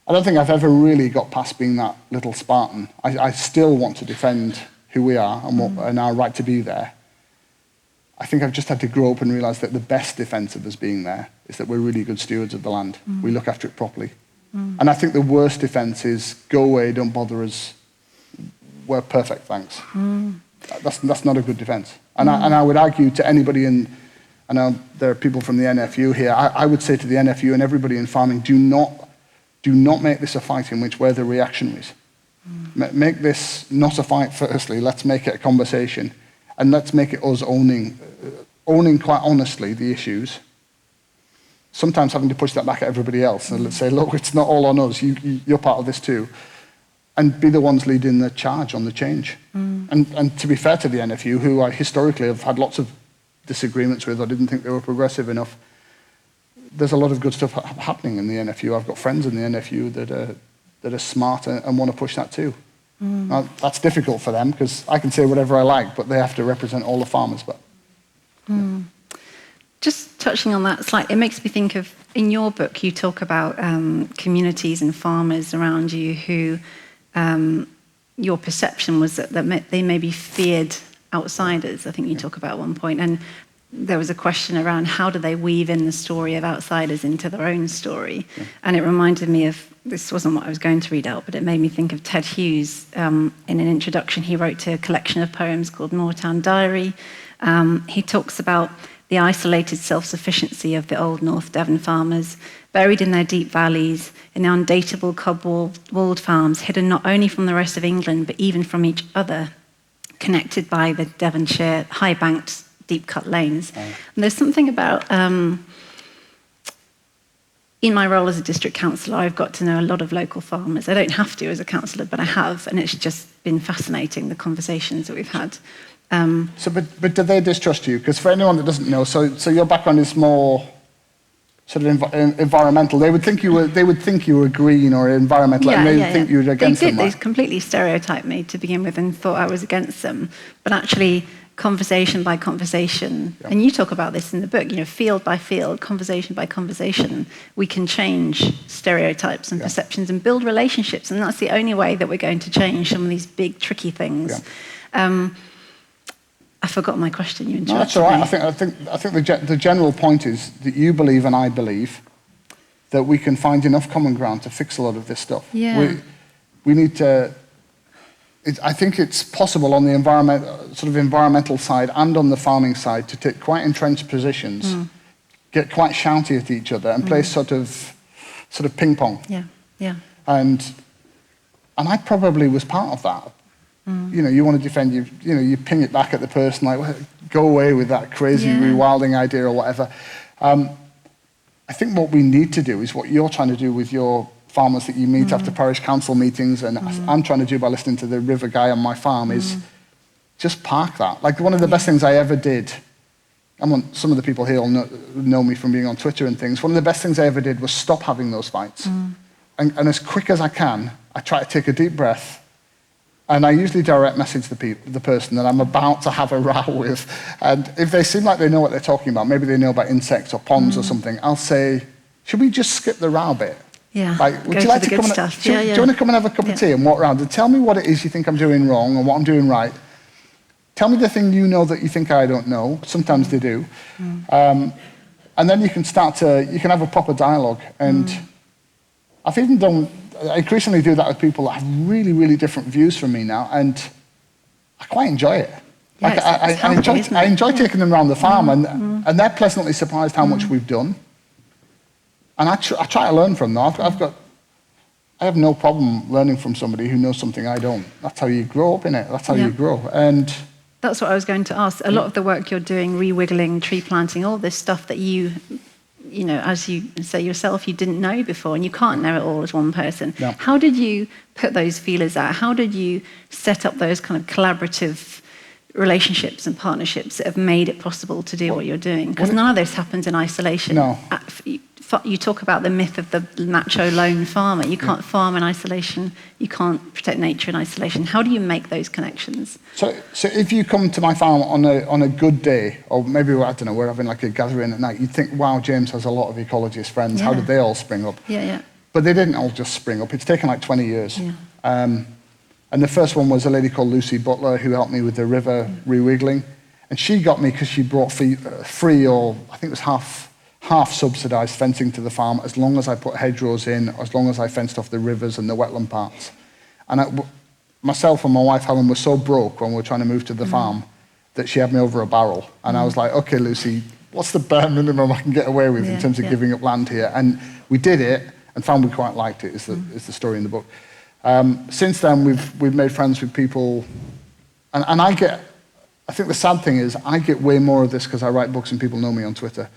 Speaker 2: I don't think I've ever really got past being that little Spartan. I still want to defend who we are and our right to be there. I think I've just had to grow up and realise that the best defence of us being there is that we're really good stewards of the land. We look after it properly. And I think the worst defence is go away, don't bother us, we're perfect, thanks. That's not a good defence. And I would argue to anybody I know there are people from the NFU here, I would say to the NFU and everybody in farming, do not make this a fight in which we're the reactionaries. Make this not a fight, firstly. Let's make it a conversation. And let's make it us owning quite honestly the issues. Sometimes having to push that back at everybody else. And let's say, look, it's not all on us. You're part of this too. And be the ones leading the charge on the change. And to be fair to the NFU, who I historically have had lots of disagreements with or didn't think they were progressive enough, there's a lot of good stuff happening in the NFU. I've got friends in the NFU that are smart and want to push that too. Now, that's difficult for them because I can say whatever I like, but they have to represent all the farmers. But
Speaker 1: just touching on that slightly, it makes me think of, in your book, you talk about communities and farmers around you who your perception was that they maybe feared outsiders. I think you talk about at one point. And there was a question around how do they weave in the story of outsiders into their own story. And it reminded me of, this wasn't what I was going to read out, but it made me think of Ted Hughes. In an introduction he wrote to a collection of poems called Moortown Diary. He talks about the isolated self-sufficiency of the old North Devon farmers, buried in their deep valleys, in the undateable cob-walled farms, hidden not only from the rest of England, but even from each other, connected by the Devonshire high-banked, deep-cut lanes. And there's something about, in my role as a district councillor, I've got to know a lot of local farmers. I don't have to as a councillor, but I have, and it's just been fascinating, the conversations that we've had.
Speaker 2: But do they distrust you? Because for anyone that doesn't know, so your background is more sort of environmental. They would think you were green or environmental, and they would think you were against them.
Speaker 1: They completely stereotyped me to begin with and thought I was against them. But actually, conversation by conversation, and you talk about this in the book, field by field, conversation by conversation, we can change stereotypes and perceptions and build relationships, and that's the only way that we're going to change some of these big, tricky things. I forgot my question. You interrupted
Speaker 2: No, that's all right.
Speaker 1: me.
Speaker 2: I think the general point is that you believe and I believe that we can find enough common ground to fix a lot of this stuff.
Speaker 1: Yeah.
Speaker 2: We need to. I think it's possible on the environmental side and on the farming side to take quite entrenched positions, get quite shouty at each other, and play sort of ping pong.
Speaker 1: Yeah.
Speaker 2: And I probably was part of that. You want to defend you ping it back at the person, like, well, go away with that crazy rewilding idea or whatever. I think what we need to do is what you're trying to do with your farmers that you meet after parish council meetings, and I'm trying to do by listening to the river guy on my farm, is just park that. Like, one of the best things I ever did, some of the people here will know me from being on Twitter and things, one of the best things I ever did was stop having those fights. And as quick as I can, I try to take a deep breath, and I usually direct message the person that I'm about to have a row with. And if they seem like they know what they're talking about, maybe they know about insects or ponds or something, I'll say, should we just skip the row bit?
Speaker 1: Yeah,
Speaker 2: like, would you like to come and, do you want to come and have a cup of tea and walk around and tell me what it is you think I'm doing wrong and what I'm doing right? Tell me the thing you know that you think I don't know. Sometimes they do. And then you can have a proper dialogue. And I increasingly do that with people that have really, really different views from me now, and I quite enjoy it. I enjoy taking them around the farm, and they're pleasantly surprised how much we've done. And I try to learn from them. I have no problem learning from somebody who knows something I don't. That's how you grow up, innit? That's how you grow. And
Speaker 1: that's what I was going to ask. A lot of the work you're doing, rewiggling, tree planting, all this stuff that you as you say yourself, you didn't know before, and you can't know it all as one person.
Speaker 2: No.
Speaker 1: How did you put those feelers out? How did you set up those kind of collaborative relationships and partnerships that have made it possible to do what you're doing? Because none of this happens in isolation.
Speaker 2: No.
Speaker 1: You talk about the myth of the macho lone farmer. You can't farm in isolation. You can't protect nature in isolation. How do you make those connections?
Speaker 2: So if you come to my farm on a good day, or maybe, I don't know, we're having like a gathering at night, you'd think, wow, James has a lot of ecologist friends. How did they all spring up?
Speaker 1: Yeah.
Speaker 2: But they didn't all just spring up. It's taken like 20 years. And the first one was a lady called Lucy Butler, who helped me with the river rewiggling. And she got me because she brought free, or I think it was half subsidised fencing to the farm, as long as I put hedgerows in, as long as I fenced off the rivers and the wetland parts. And myself and my wife Helen were so broke when we were trying to move to the farm that she had me over a barrel. And I was like, okay, Lucy, what's the bare minimum I can get away with in terms of giving up land here? And we did it and found we quite liked it, is the story in the book. Since then, we've made friends with people, and I think the sad thing is I get way more of this because I write books and people know me on Twitter.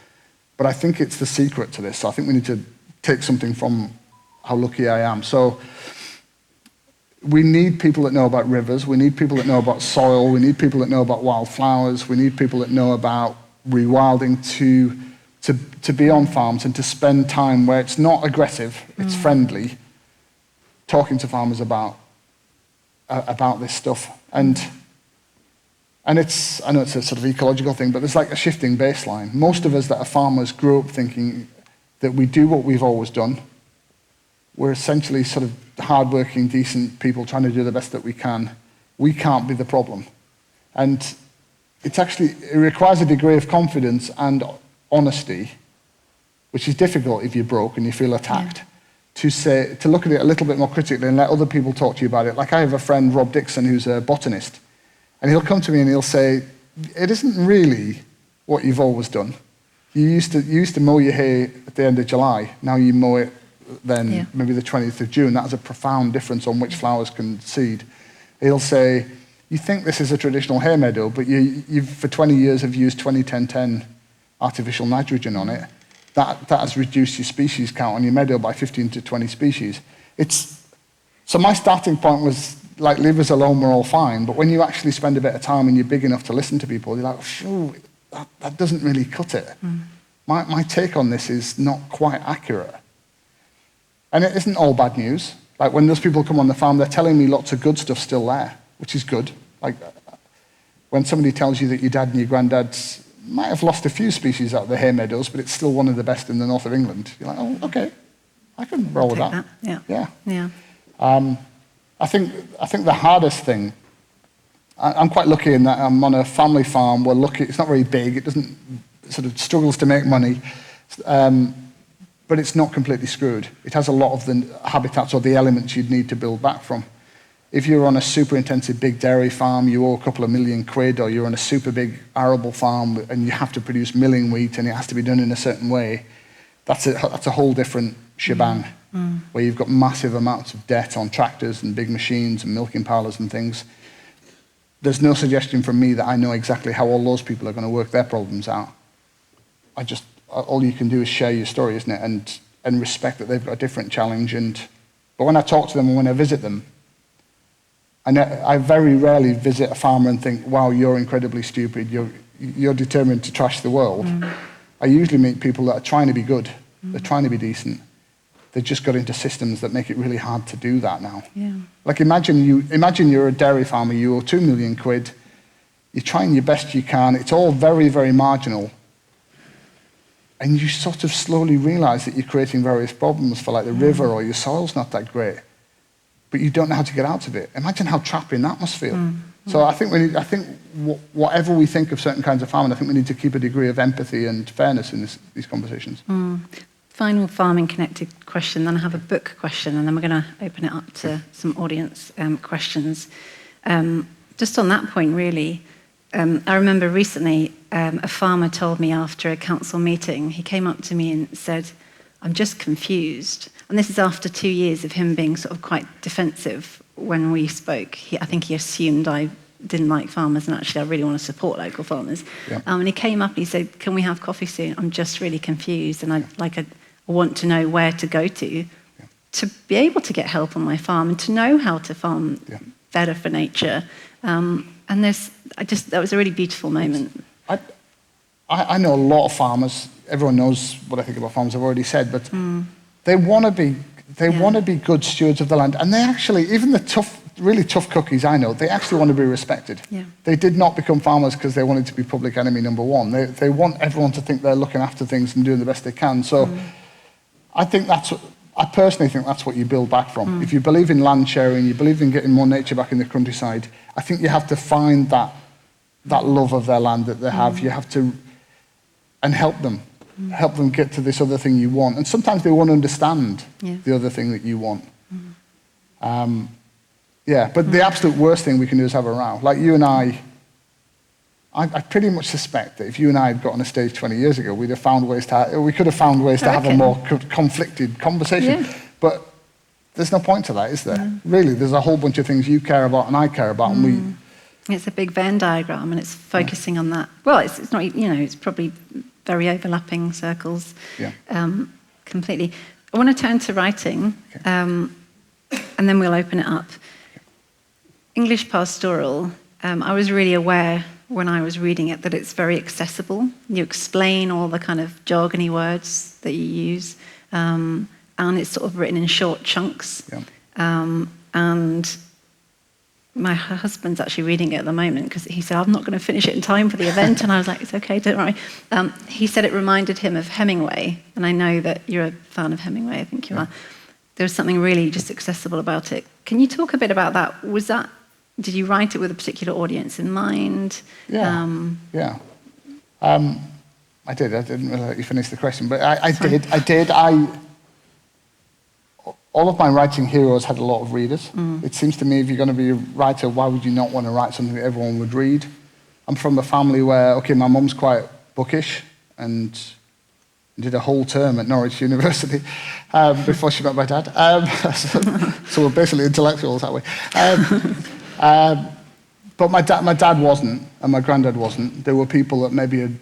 Speaker 2: But I think it's the secret to this. So I think we need to take something from how lucky I am. So we need people that know about rivers. We need people that know about soil. We need people that know about wildflowers. We need people that know about rewilding to be on farms and to spend time where it's not aggressive, it's friendly, talking to farmers about this stuff. And I know it's a sort of ecological thing, but there's like a shifting baseline. Most of us that are farmers grew up thinking that we do what we've always done. We're essentially sort of hardworking, decent people trying to do the best that we can. We can't be the problem. And it requires a degree of confidence and honesty, which is difficult if you're broke and you feel attacked, to look at it a little bit more critically and let other people talk to you about it. Like, I have a friend, Rob Dixon, who's a botanist. And he'll come to me and he'll say, it isn't really what you've always done. You used to mow your hay at the end of July. Now you mow it then maybe the 20th of June. That has a profound difference on which flowers can seed. He'll say, you think this is a traditional hay meadow, but you've for 20 years have used 20-10-10 artificial nitrogen on it. That has reduced your species count on your meadow by 15 to 20 species. So my starting point was, like, leave us alone, we're all fine. But when you actually spend a bit of time and you're big enough to listen to people, you're like, phew, that doesn't really cut it. my take on this is not quite accurate. And it isn't all bad news. Like when those people come on the farm, they're telling me lots of good stuff still there, which is good. Like when somebody tells you that your dad and your granddad might have lost a few species out of the hay meadows, but it's still one of the best in the north of England, you're like, oh, okay, I can roll with that.
Speaker 1: Yeah.
Speaker 2: I think the hardest thing, I'm quite lucky in that I'm on a family farm. We're lucky, it's not very big, it doesn't sort of struggles to make money, but it's not completely screwed. It has a lot of the habitats or the elements you'd need to build back from. If you're on a super intensive big dairy farm, you owe a couple of million quid, or you're on a super big arable farm and you have to produce milling wheat and it has to be done in a certain way, that's a whole different shebang, where you've got massive amounts of debt on tractors and big machines and milking parlours and things. There's no suggestion from me that I know exactly how all those people are going to work their problems out. All you can do is share your story, isn't it? And respect that they've got a different challenge. But when I talk to them and when I visit them, I very rarely visit a farmer and think, wow, you're incredibly stupid, you're determined to trash the world. I usually meet people that are trying to be good, they're trying to be decent. They've just got into systems that make it really hard to do that now.
Speaker 1: Yeah.
Speaker 2: Like imagine you're a dairy farmer, you owe 2 million quid, you're trying your best you can, it's all very, very marginal. And you sort of slowly realise that you're creating various problems for like the river, or your soil's not that great, but you don't know how to get out of it. Imagine how trapping that must feel. So I think whatever we think of certain kinds of farming, I think we need to keep a degree of empathy and fairness in these conversations.
Speaker 1: Final farming connected question, then I have a book question, and then we're going to open it up to some audience questions. Just on that point, really, I remember recently a farmer told me after a council meeting, he came up to me and said, I'm just confused. And this is after 2 years of him being sort of quite defensive when we spoke. I think he assumed I didn't like farmers, and actually I really want to support local farmers. Yeah. And he came up and he said, can we have coffee soon? I'm just really confused, and I want to know where to go to be able to get help on my farm and to know how to farm better for nature. And that was a really beautiful moment.
Speaker 2: I know a lot of farmers. Everyone knows what I think about farmers, I've already said, but they want to be good stewards of the land. And they actually, even the really tough cookies I know, they actually want to be respected. Yeah. They did not become farmers because they wanted to be public enemy number one. They want everyone to think they're looking after things and doing the best they can. So I personally think that's what you build back from. If you believe in land sharing, you believe in getting more nature back in the countryside, I think you have to find that love of their land that they have. You have to, and help them get to this other thing you want. And sometimes they won't understand the other thing that you want. But the absolute worst thing we can do is have a row. Like you and I pretty much suspect that if you and I had got on a stage 20 years ago, we could have found ways to have a more conflicted conversation. Yeah. But there's no point to that, is there? Really, there's a whole bunch of things you care about and I care about, and
Speaker 1: it's a big Venn diagram, and it's focusing on that. Well, it's not, it's probably very overlapping circles. Completely. I want to turn to writing, and then we'll open it up. English Pastoral, I was really aware when I was reading it that it's very accessible. You explain all the kind of jargony words that you use, and it's sort of written in short chunks. And my husband's actually reading it at the moment because he said, I'm not going to finish it in time for the event. And I was like, it's okay, don't worry. He said it reminded him of Hemingway, and I know that you're a fan of Hemingway, I think you are. There was something really just accessible about it. Can you talk a bit about that? Did you write it with a particular audience in mind?
Speaker 2: I did. I didn't really let you finish the question, but I did. All of my writing heroes had a lot of readers. It seems to me if you're going to be a writer, why would you not want to write something that everyone would read? I'm from a family where, my mum's quite bookish and did a whole term at Norwich University before she met my dad. So we're basically intellectuals that way. But my dad wasn't, and my granddad wasn't. There were people that maybe had,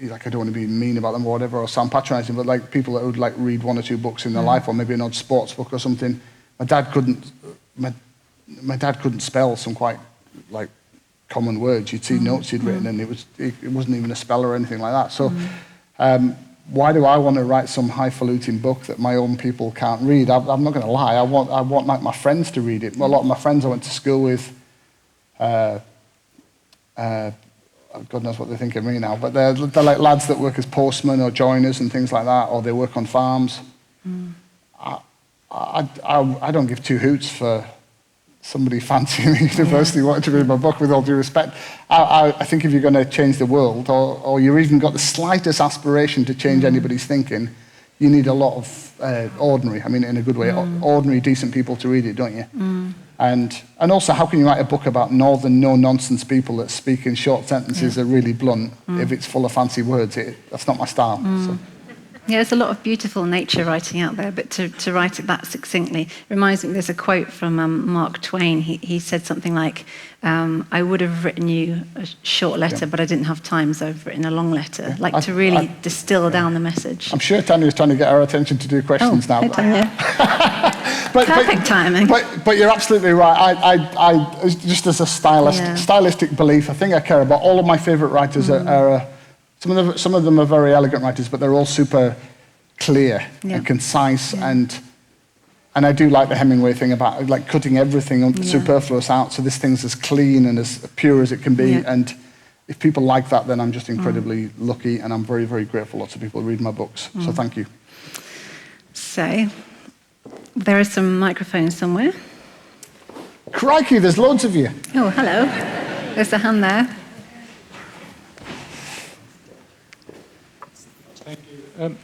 Speaker 2: I don't want to be mean about them or whatever, or sound patronising, but people that would read 1 or 2 books in their life, or maybe an odd sports book or something. My dad couldn't spell some quite common words. You'd see notes he'd written, and it wasn't even a spell or anything like that. So Why do I want to write some highfalutin book that my own people can't read? I'm not going to lie. I want like my friends to read it. A lot of my friends I went to school with, God knows what they think of me now, but they're like lads that work as postmen or joiners and things like that, or they work on farms. I don't give two hoots for somebody fancying the university wanting to read my book, with all due respect. I think if you're going to change the world, or you've even got the slightest aspiration to change anybody's thinking, you need a lot of ordinary, I mean in a good way, ordinary, decent people to read it, don't you? And also, how can you write a book about northern, no-nonsense people that speak in short sentences are really blunt if it's full of fancy words? That's not my style. So.
Speaker 1: Yeah, there's a lot of beautiful nature writing out there, but to write it that succinctly reminds me, there's a quote from Mark Twain. He said something like, I would have written you a short letter, but I didn't have time, so I've written a long letter, to really distill down the message.
Speaker 2: I'm sure Tanya's trying to get our attention to do questions now.
Speaker 1: Hey, Tanya. Perfect timing.
Speaker 2: But you're absolutely right. I just as a stylistic belief, I think I care about all of my favourite writers are some of them are very elegant writers, but they're all super clear and concise, and I do like the Hemingway thing about like cutting everything superfluous out, so this thing's as clean and as pure as it can be. And if people like that, then I'm just incredibly lucky, and I'm very, very grateful lots of people read my books. So thank you.
Speaker 1: So there are some microphones somewhere.
Speaker 2: Crikey, there's loads of you.
Speaker 1: Oh, hello. There's a hand there.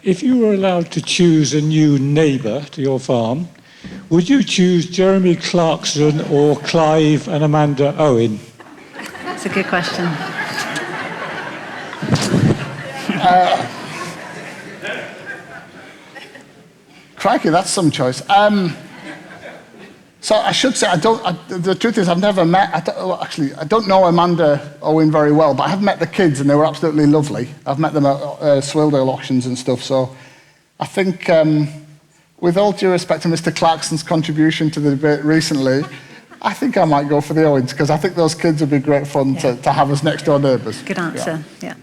Speaker 3: If you were allowed to choose a new neighbour to your farm, would you choose Jeremy Clarkson or Clive and Amanda Owen?
Speaker 1: That's a good question.
Speaker 2: Crikey, that's some choice. So I should say, the truth is I've never met, I don't know Amanda Owen very well, but I have met the kids and they were absolutely lovely. I've met them at Swildale auctions and stuff, so I think, with all due respect to Mr. Clarkson's contribution to the debate recently, I think I might go for the Owens, because I think those kids would be great fun to have as next door neighbours.
Speaker 1: Good answer, yeah.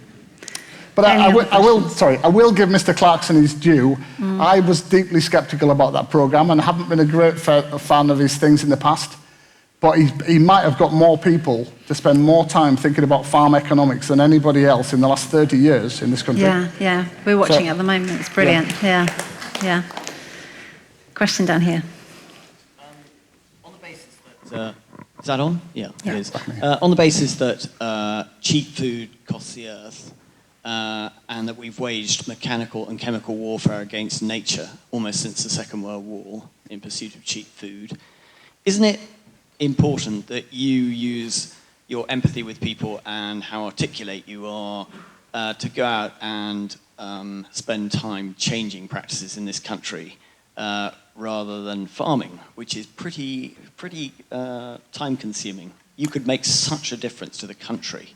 Speaker 2: But I will give Mr. Clarkson his due. I was deeply sceptical about that programme and haven't been a great fan of his things in the past. But he might have got more people to spend more time thinking about farm economics than anybody else in the last 30 years in this country.
Speaker 1: Yeah. We're watching it at the moment. It's brilliant. Yeah. Question down here.
Speaker 4: On the basis that... is that on? Yeah, it is. On the basis that cheap food costs the earth, and that we've waged mechanical and chemical warfare against nature almost since the Second World War in pursuit of cheap food, isn't it important that you use your empathy with people and how articulate you are to go out and spend time changing practices in this country rather than farming, which is pretty time-consuming? You could make such a difference to the country.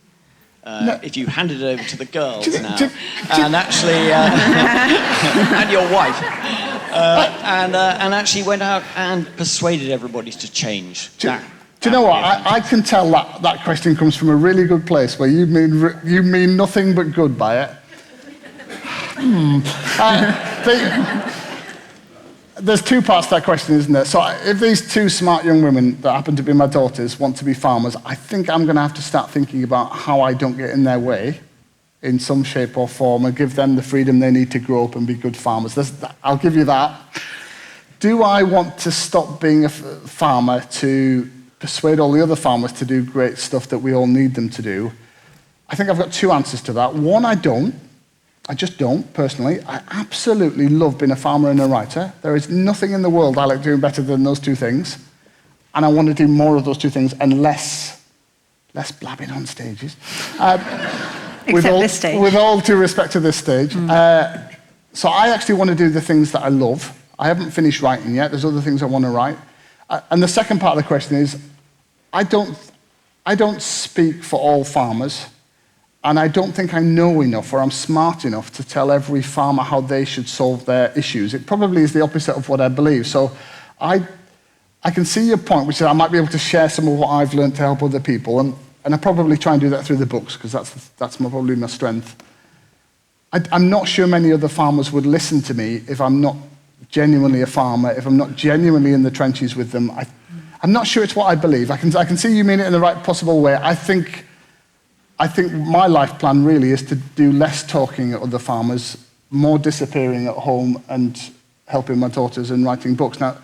Speaker 4: If you handed it over to the girls and actually, and your wife, and actually went out and persuaded everybody to change.
Speaker 2: Do you know what? I can tell that question comes from a really good place where you mean nothing but good by it. There's two parts to that question, isn't there? So if these two smart young women that happen to be my daughters want to be farmers, I think I'm going to have to start thinking about how I don't get in their way in some shape or form and give them the freedom they need to grow up and be good farmers. I'll give you that. Do I want to stop being a farmer to persuade all the other farmers to do great stuff that we all need them to do? I think I've got two answers to that. One, I don't. I just don't, personally. I absolutely love being a farmer and a writer. There is nothing in the world I like doing better than those two things. And I want to do more of those two things and less blabbing on stages.
Speaker 1: This stage.
Speaker 2: With all due respect to this stage. So I actually want to do the things that I love. I haven't finished writing yet. There's other things I want to write. And the second part of the question is, I don't speak for all farmers. And I don't think I know enough or I'm smart enough to tell every farmer how they should solve their issues. It probably is the opposite of what I believe. So I can see your point, which is I might be able to share some of what I've learned to help other people. And I probably try and do that through the books, because that's probably my strength. I'm not sure many other farmers would listen to me if I'm not genuinely a farmer, if I'm not genuinely in the trenches with them. I'm not sure it's what I believe. I can see you mean it in the right possible way. I think my life plan really is to do less talking at other farmers, more disappearing at home and helping my daughters and writing books. Now,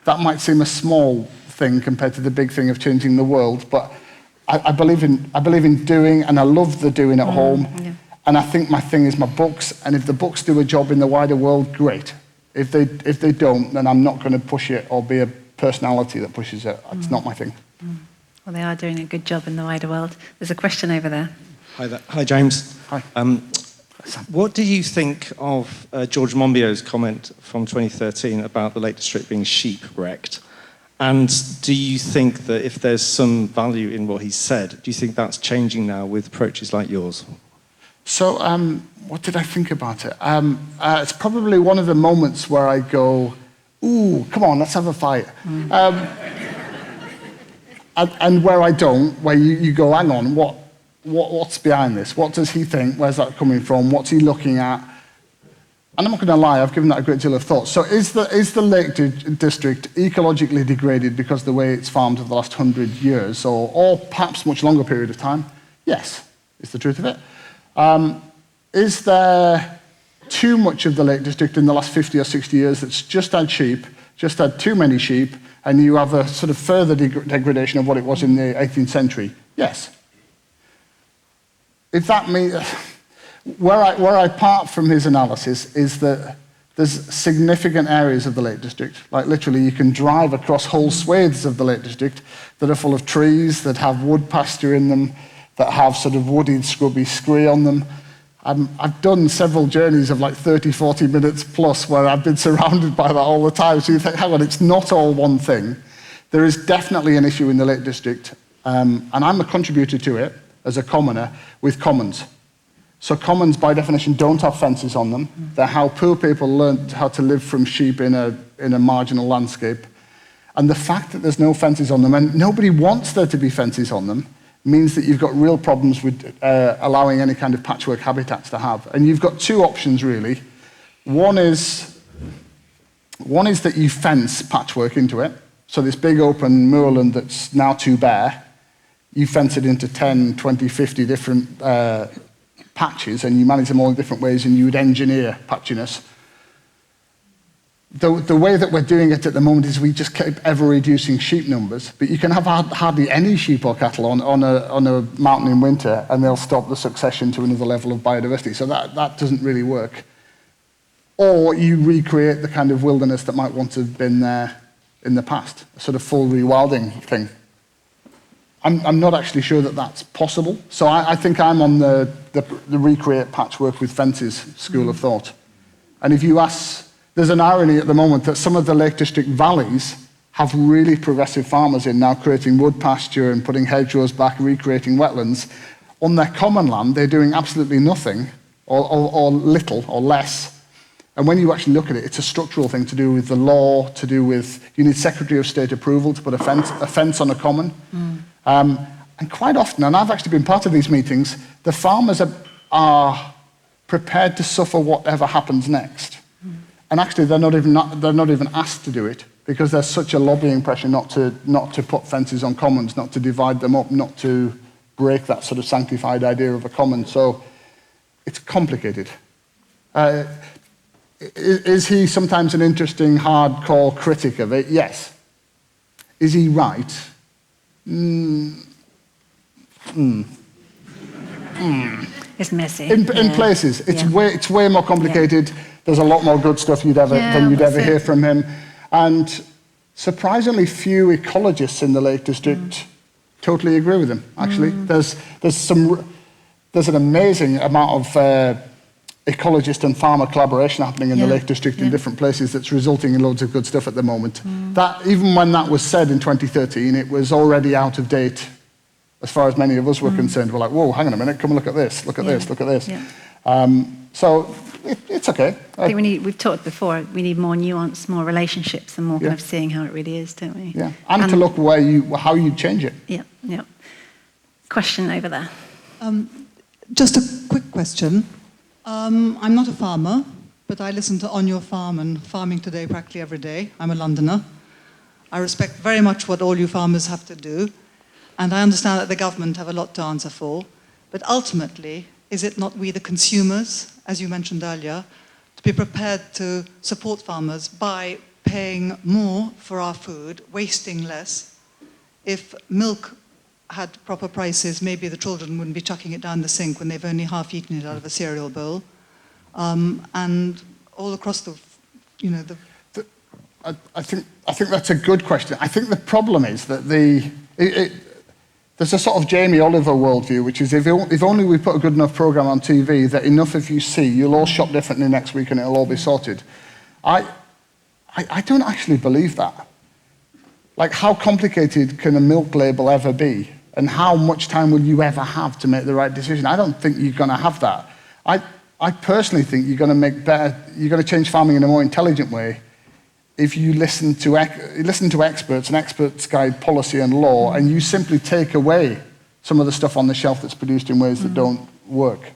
Speaker 2: that might seem a small thing compared to the big thing of changing the world, but I believe in doing, and I love the doing at home.
Speaker 1: Yeah.
Speaker 2: And I think my thing is my books, and if the books do a job in the wider world, great. If they don't, then I'm not going to push it or be a personality that pushes it. It's not my thing.
Speaker 1: Well, they are doing a good job in the wider world. There's a question over there.
Speaker 5: Hi there. Hi, James.
Speaker 2: Hi.
Speaker 5: What do you think of George Monbiot's comment from 2013 about the Lake District being sheep-wrecked? And do you think that if there's some value in what he said, do you think that's changing now with approaches like yours?
Speaker 2: So, what did I think about it? It's probably one of the moments where I go, ooh, come on, let's have a fight. And where I don't, where you go, hang on, what's behind this? What does he think? Where's that coming from? What's he looking at? And I'm not going to lie, I've given that a great deal of thought. So is the Lake District ecologically degraded because of the way it's farmed over the last 100 years, or perhaps much longer period of time? Yes, is the truth of it. Is there too much of the Lake District in the last 50 or 60 years that's just had sheep, just had too many sheep, and you have a sort of further degradation of what it was in the 18th century? Yes. If that means... Where I part from his analysis is that there's significant areas of the Lake District, like literally you can drive across whole swathes of the Lake District that are full of trees, that have wood pasture in them, that have sort of wooded, scrubby scree on them. I've done several journeys of like 30, 40 minutes plus where I've been surrounded by that all the time. So you think, hang on, it's not all one thing. There is definitely an issue in the Lake District, and I'm a contributor to it as a commoner with commons. So commons, by definition, don't have fences on them. They're how poor people learned how to live from sheep in a marginal landscape. And the fact that there's no fences on them, and nobody wants there to be fences on them, means that you've got real problems with allowing any kind of patchwork habitats to have. And you've got two options, really. One is that you fence patchwork into it. So this big open moorland that's now too bare, you fence it into 10, 20, 50 different patches, and you manage them all in different ways, and you would engineer patchiness. The way that we're doing it at the moment is we just keep ever-reducing sheep numbers, but you can have hardly any sheep or cattle on a mountain in winter, and they'll stop the succession to another level of biodiversity. So that doesn't really work. Or you recreate the kind of wilderness that might want to have been there in the past, a sort of full rewilding thing. I'm not actually sure that that's possible. So I think I'm on the recreate patchwork with fences school of thought. And if you ask, there's an irony at the moment that some of the Lake District valleys have really progressive farmers in now creating wood pasture and putting hedgerows back, recreating wetlands. On their common land, they're doing absolutely nothing or little or less. And when you actually look at it, it's a structural thing to do with the law, to do with, you need Secretary of State approval to put a fence on a common. And quite often, and I've actually been part of these meetings, the farmers are prepared to suffer whatever happens next. And actually, they're not even asked to do it because there's such a lobbying pressure not to put fences on commons, not to divide them up, not to break that sort of sanctified idea of a common. So it's complicated. Is he sometimes an interesting, hardcore critic of it? Yes. Is he right?
Speaker 1: It's messy.
Speaker 2: In places, it's way more complicated. Yeah. There's a lot more good stuff than you'd ever hear from him. And surprisingly few ecologists in the Lake District totally agree with him, actually. There's an amazing amount of ecologist and farmer collaboration happening in the Lake District in different places that's resulting in loads of good stuff at the moment. That, even when that was said in 2013, it was already out of date as far as many of us were concerned. We're like, whoa, hang on a minute, come and look at this, look at this, look at this. Yeah. So it's okay.
Speaker 1: I think we've talked before, we need more nuance, more relationships, and more kind of seeing how it really is, don't we?
Speaker 2: Yeah, and to look how you change it.
Speaker 1: Yeah. Question over there.
Speaker 6: Just a quick question. I'm not a farmer, but I listen to On Your Farm and Farming Today practically every day. I'm a Londoner. I respect very much what all you farmers have to do, and I understand that the government have a lot to answer for. But ultimately, is it not we, the consumers, as you mentioned earlier, to be prepared to support farmers by paying more for our food, wasting less? If milk had proper prices, maybe the children wouldn't be chucking it down the sink when they've only half eaten it out of a cereal bowl. And all across the,
Speaker 2: I think that's a good question. I think the problem is that there's a sort of Jamie Oliver worldview, which is if only we put a good enough program on TV that enough of you see, you'll all shop differently next week and it'll all be sorted. I don't actually believe that. Like, how complicated can a milk label ever be? And how much time will you ever have to make the right decision? I don't think you're going to have that. I personally think you're going to change farming in a more intelligent way if you listen to experts and experts guide policy and law, and you simply take away some of the stuff on the shelf that's produced in ways that don't work.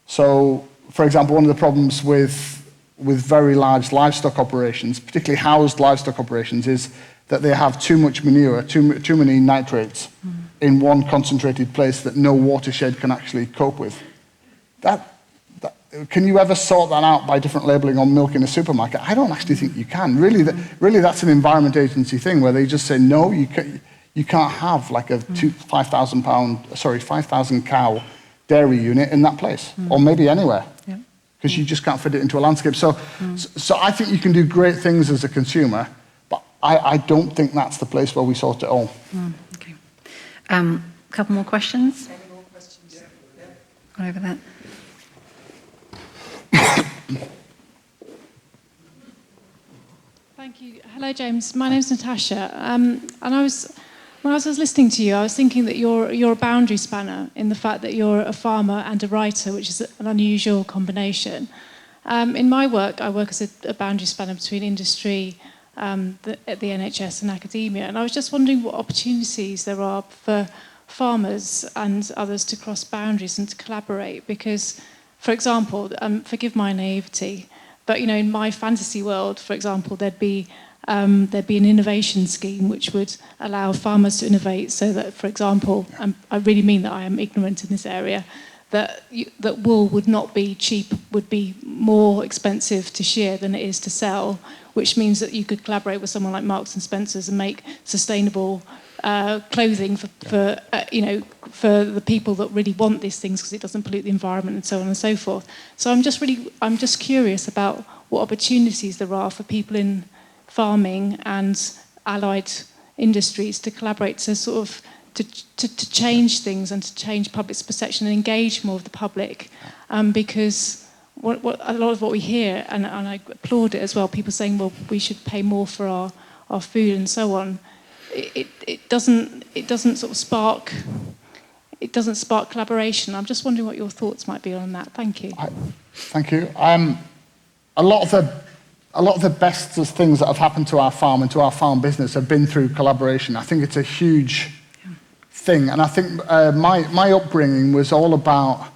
Speaker 2: So, for example, one of the problems with very large livestock operations, particularly housed livestock operations, is that they have too much manure, too many nitrates in one concentrated place that no watershed can actually cope with. Can you ever sort that out by different labelling on milk in a supermarket? I don't actually think you can. Really, that's an Environment Agency thing where they just say, no, you can't have like a 5,000 cow dairy unit in that place, or maybe anywhere, because you just can't fit it into a landscape. So I think you can do great things as a consumer, but I don't think that's the place where we sort it all.
Speaker 1: Okay. Couple more questions?
Speaker 6: Any more questions?
Speaker 1: One over there.
Speaker 7: Thank you. Hello, James. My name's Natasha. And when I was listening to you, I was thinking that you're a boundary spanner in the fact that you're a farmer and a writer, which is an unusual combination. In my work, I work as a boundary spanner between industry, the NHS and academia. And I was just wondering what opportunities there are for farmers and others to cross boundaries and to collaborate. Because, for example, forgive my naivety, but in my fantasy world, for example, there'd be an innovation scheme which would allow farmers to innovate, so that, for example, I really mean that I am ignorant in this area, that wool would not be cheap, would be more expensive to shear than it is to sell, which means that you could collaborate with someone like Marks and Spencer's and make sustainable clothing for the people that really want these things because it doesn't pollute the environment and so on and so forth. So I'm just curious about what opportunities there are for people in farming and allied industries to collaborate to sort of to change things and to change public's perception and engage more of the public, because what a lot of what we hear, and I applaud it as well, people saying, well, we should pay more for our food and so on. It doesn't sort of spark collaboration. I'm just wondering what your thoughts might be on that. Thank you.
Speaker 2: Thank you. A lot of the best things that have happened to our farm and to our farm business have been through collaboration. I think it's a huge thing, and I think my upbringing was all about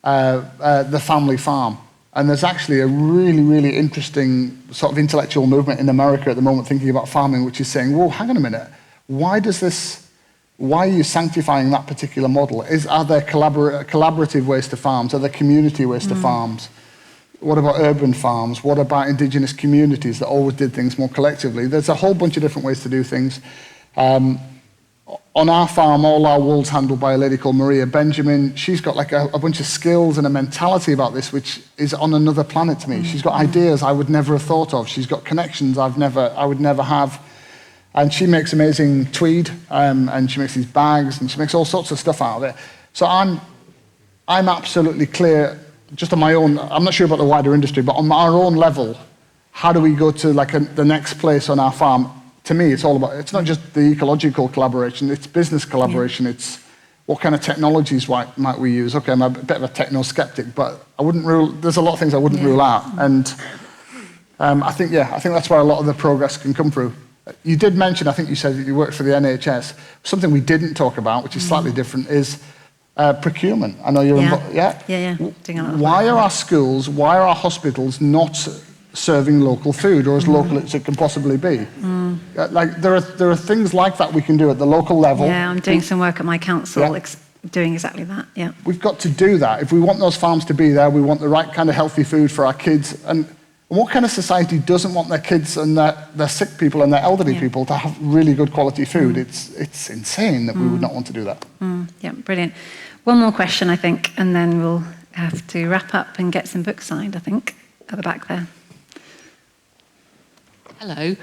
Speaker 2: the family farm. And there's actually a really, really interesting sort of intellectual movement in America at the moment thinking about farming, which is saying, whoa, hang on a minute, why are you sanctifying that particular model? Are there collaborative ways to farms? Are there community ways to farms? What about urban farms? What about indigenous communities that always did things more collectively? There's a whole bunch of different ways to do things. On our farm, all our wool's handled by a lady called Maria Benjamin. She's got like a bunch of skills and a mentality about this, which is on another planet to me. She's got ideas I would never have thought of. She's got connections I would never have. And she makes amazing tweed, and she makes these bags, and she makes all sorts of stuff out of it. So I'm absolutely clear, just on my own, I'm not sure about the wider industry, but on our own level, how do we go to like the next place on our farm? To me, it's all about, it's not just the ecological collaboration, it's business collaboration, it's what kind of technologies might we use. Okay, I'm a bit of a techno-skeptic, but there's a lot of things I wouldn't rule out. And I think that's where a lot of the progress can come through. You did mention, I think you said that you worked for the NHS. Something we didn't talk about, which is slightly different, is Procurement. I know you're involved. Yeah?
Speaker 1: Yeah. Doing a lot of
Speaker 2: Why
Speaker 1: work.
Speaker 2: are our schools, why are our hospitals not serving local food, or as local as it can possibly be? Like there are things like that we can do at the local level.
Speaker 1: Yeah, I'm doing some work at my council
Speaker 2: Yeah.
Speaker 1: doing exactly that. Yeah.
Speaker 2: We've got to do that. If we want those farms to be there, we want the right kind of healthy food for our kids. And what kind of society doesn't want their kids and their sick people and their elderly people to have really good quality food? It's insane that we would not want to do that.
Speaker 1: Yeah, brilliant. One more question, I think, and then we'll have to wrap up and get some books signed, I think, at the back there.
Speaker 8: Hello.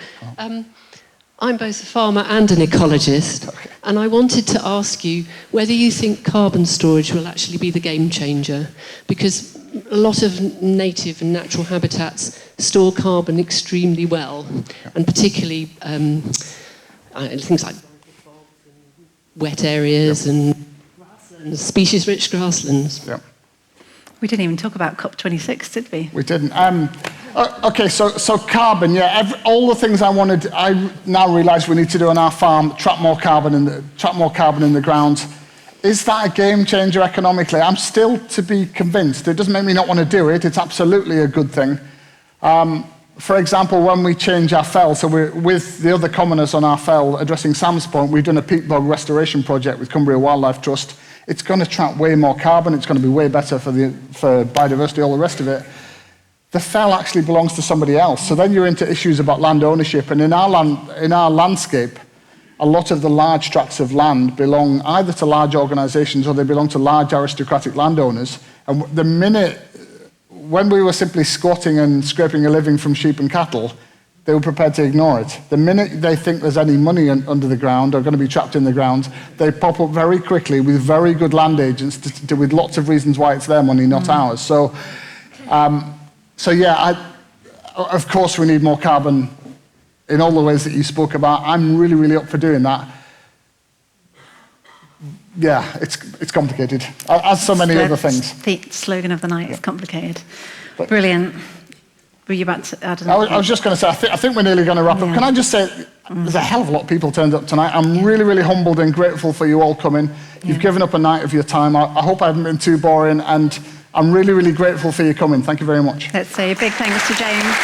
Speaker 8: I'm both a farmer and an ecologist, and I wanted to ask you whether you think carbon storage will actually be the game changer, because a lot of native and natural habitats store carbon extremely well, and particularly things like wet areas and grasslands, species-rich grasslands.
Speaker 2: Yeah.
Speaker 1: We didn't even talk about COP26, did we?
Speaker 2: We didn't. Okay, so carbon, all the things I wanted, I now realise we need to do on our farm, trap more carbon in the ground. Is that a game changer economically? I'm still to be convinced. It doesn't make me not want to do it. It's absolutely a good thing. For example, when we change our fell, so we're with the other commoners on our fell, addressing Sam's point, we've done a peat bog restoration project with Cumbria Wildlife Trust. It's going to trap way more carbon. It's going to be way better for biodiversity, all the rest of it. The fell actually belongs to somebody else. So then you're into issues about land ownership. And in our landscape, a lot of the large tracts of land belong either to large organisations or they belong to large aristocratic landowners. And the minute, when we were simply squatting and scraping a living from sheep and cattle, they were prepared to ignore it. The minute they think there's any money under the ground or going to be trapped in the ground, they pop up very quickly with very good land agents with lots of reasons why it's their money, not ours. So of course we need more carbon in all the ways that you spoke about. I'm really, really up for doing that. Yeah, it's complicated, as so many other things.
Speaker 1: The slogan of the night is complicated. Brilliant. Were you about to add
Speaker 2: I was just going to say, I think we're nearly going to wrap up. Can I just say, there's a hell of a lot of people turned up tonight. I'm really, really humbled and grateful for you all coming. You've given up a night of your time. I hope I haven't been too boring, and I'm really, really grateful for you coming. Thank you very much.
Speaker 1: Let's say a big thanks to James.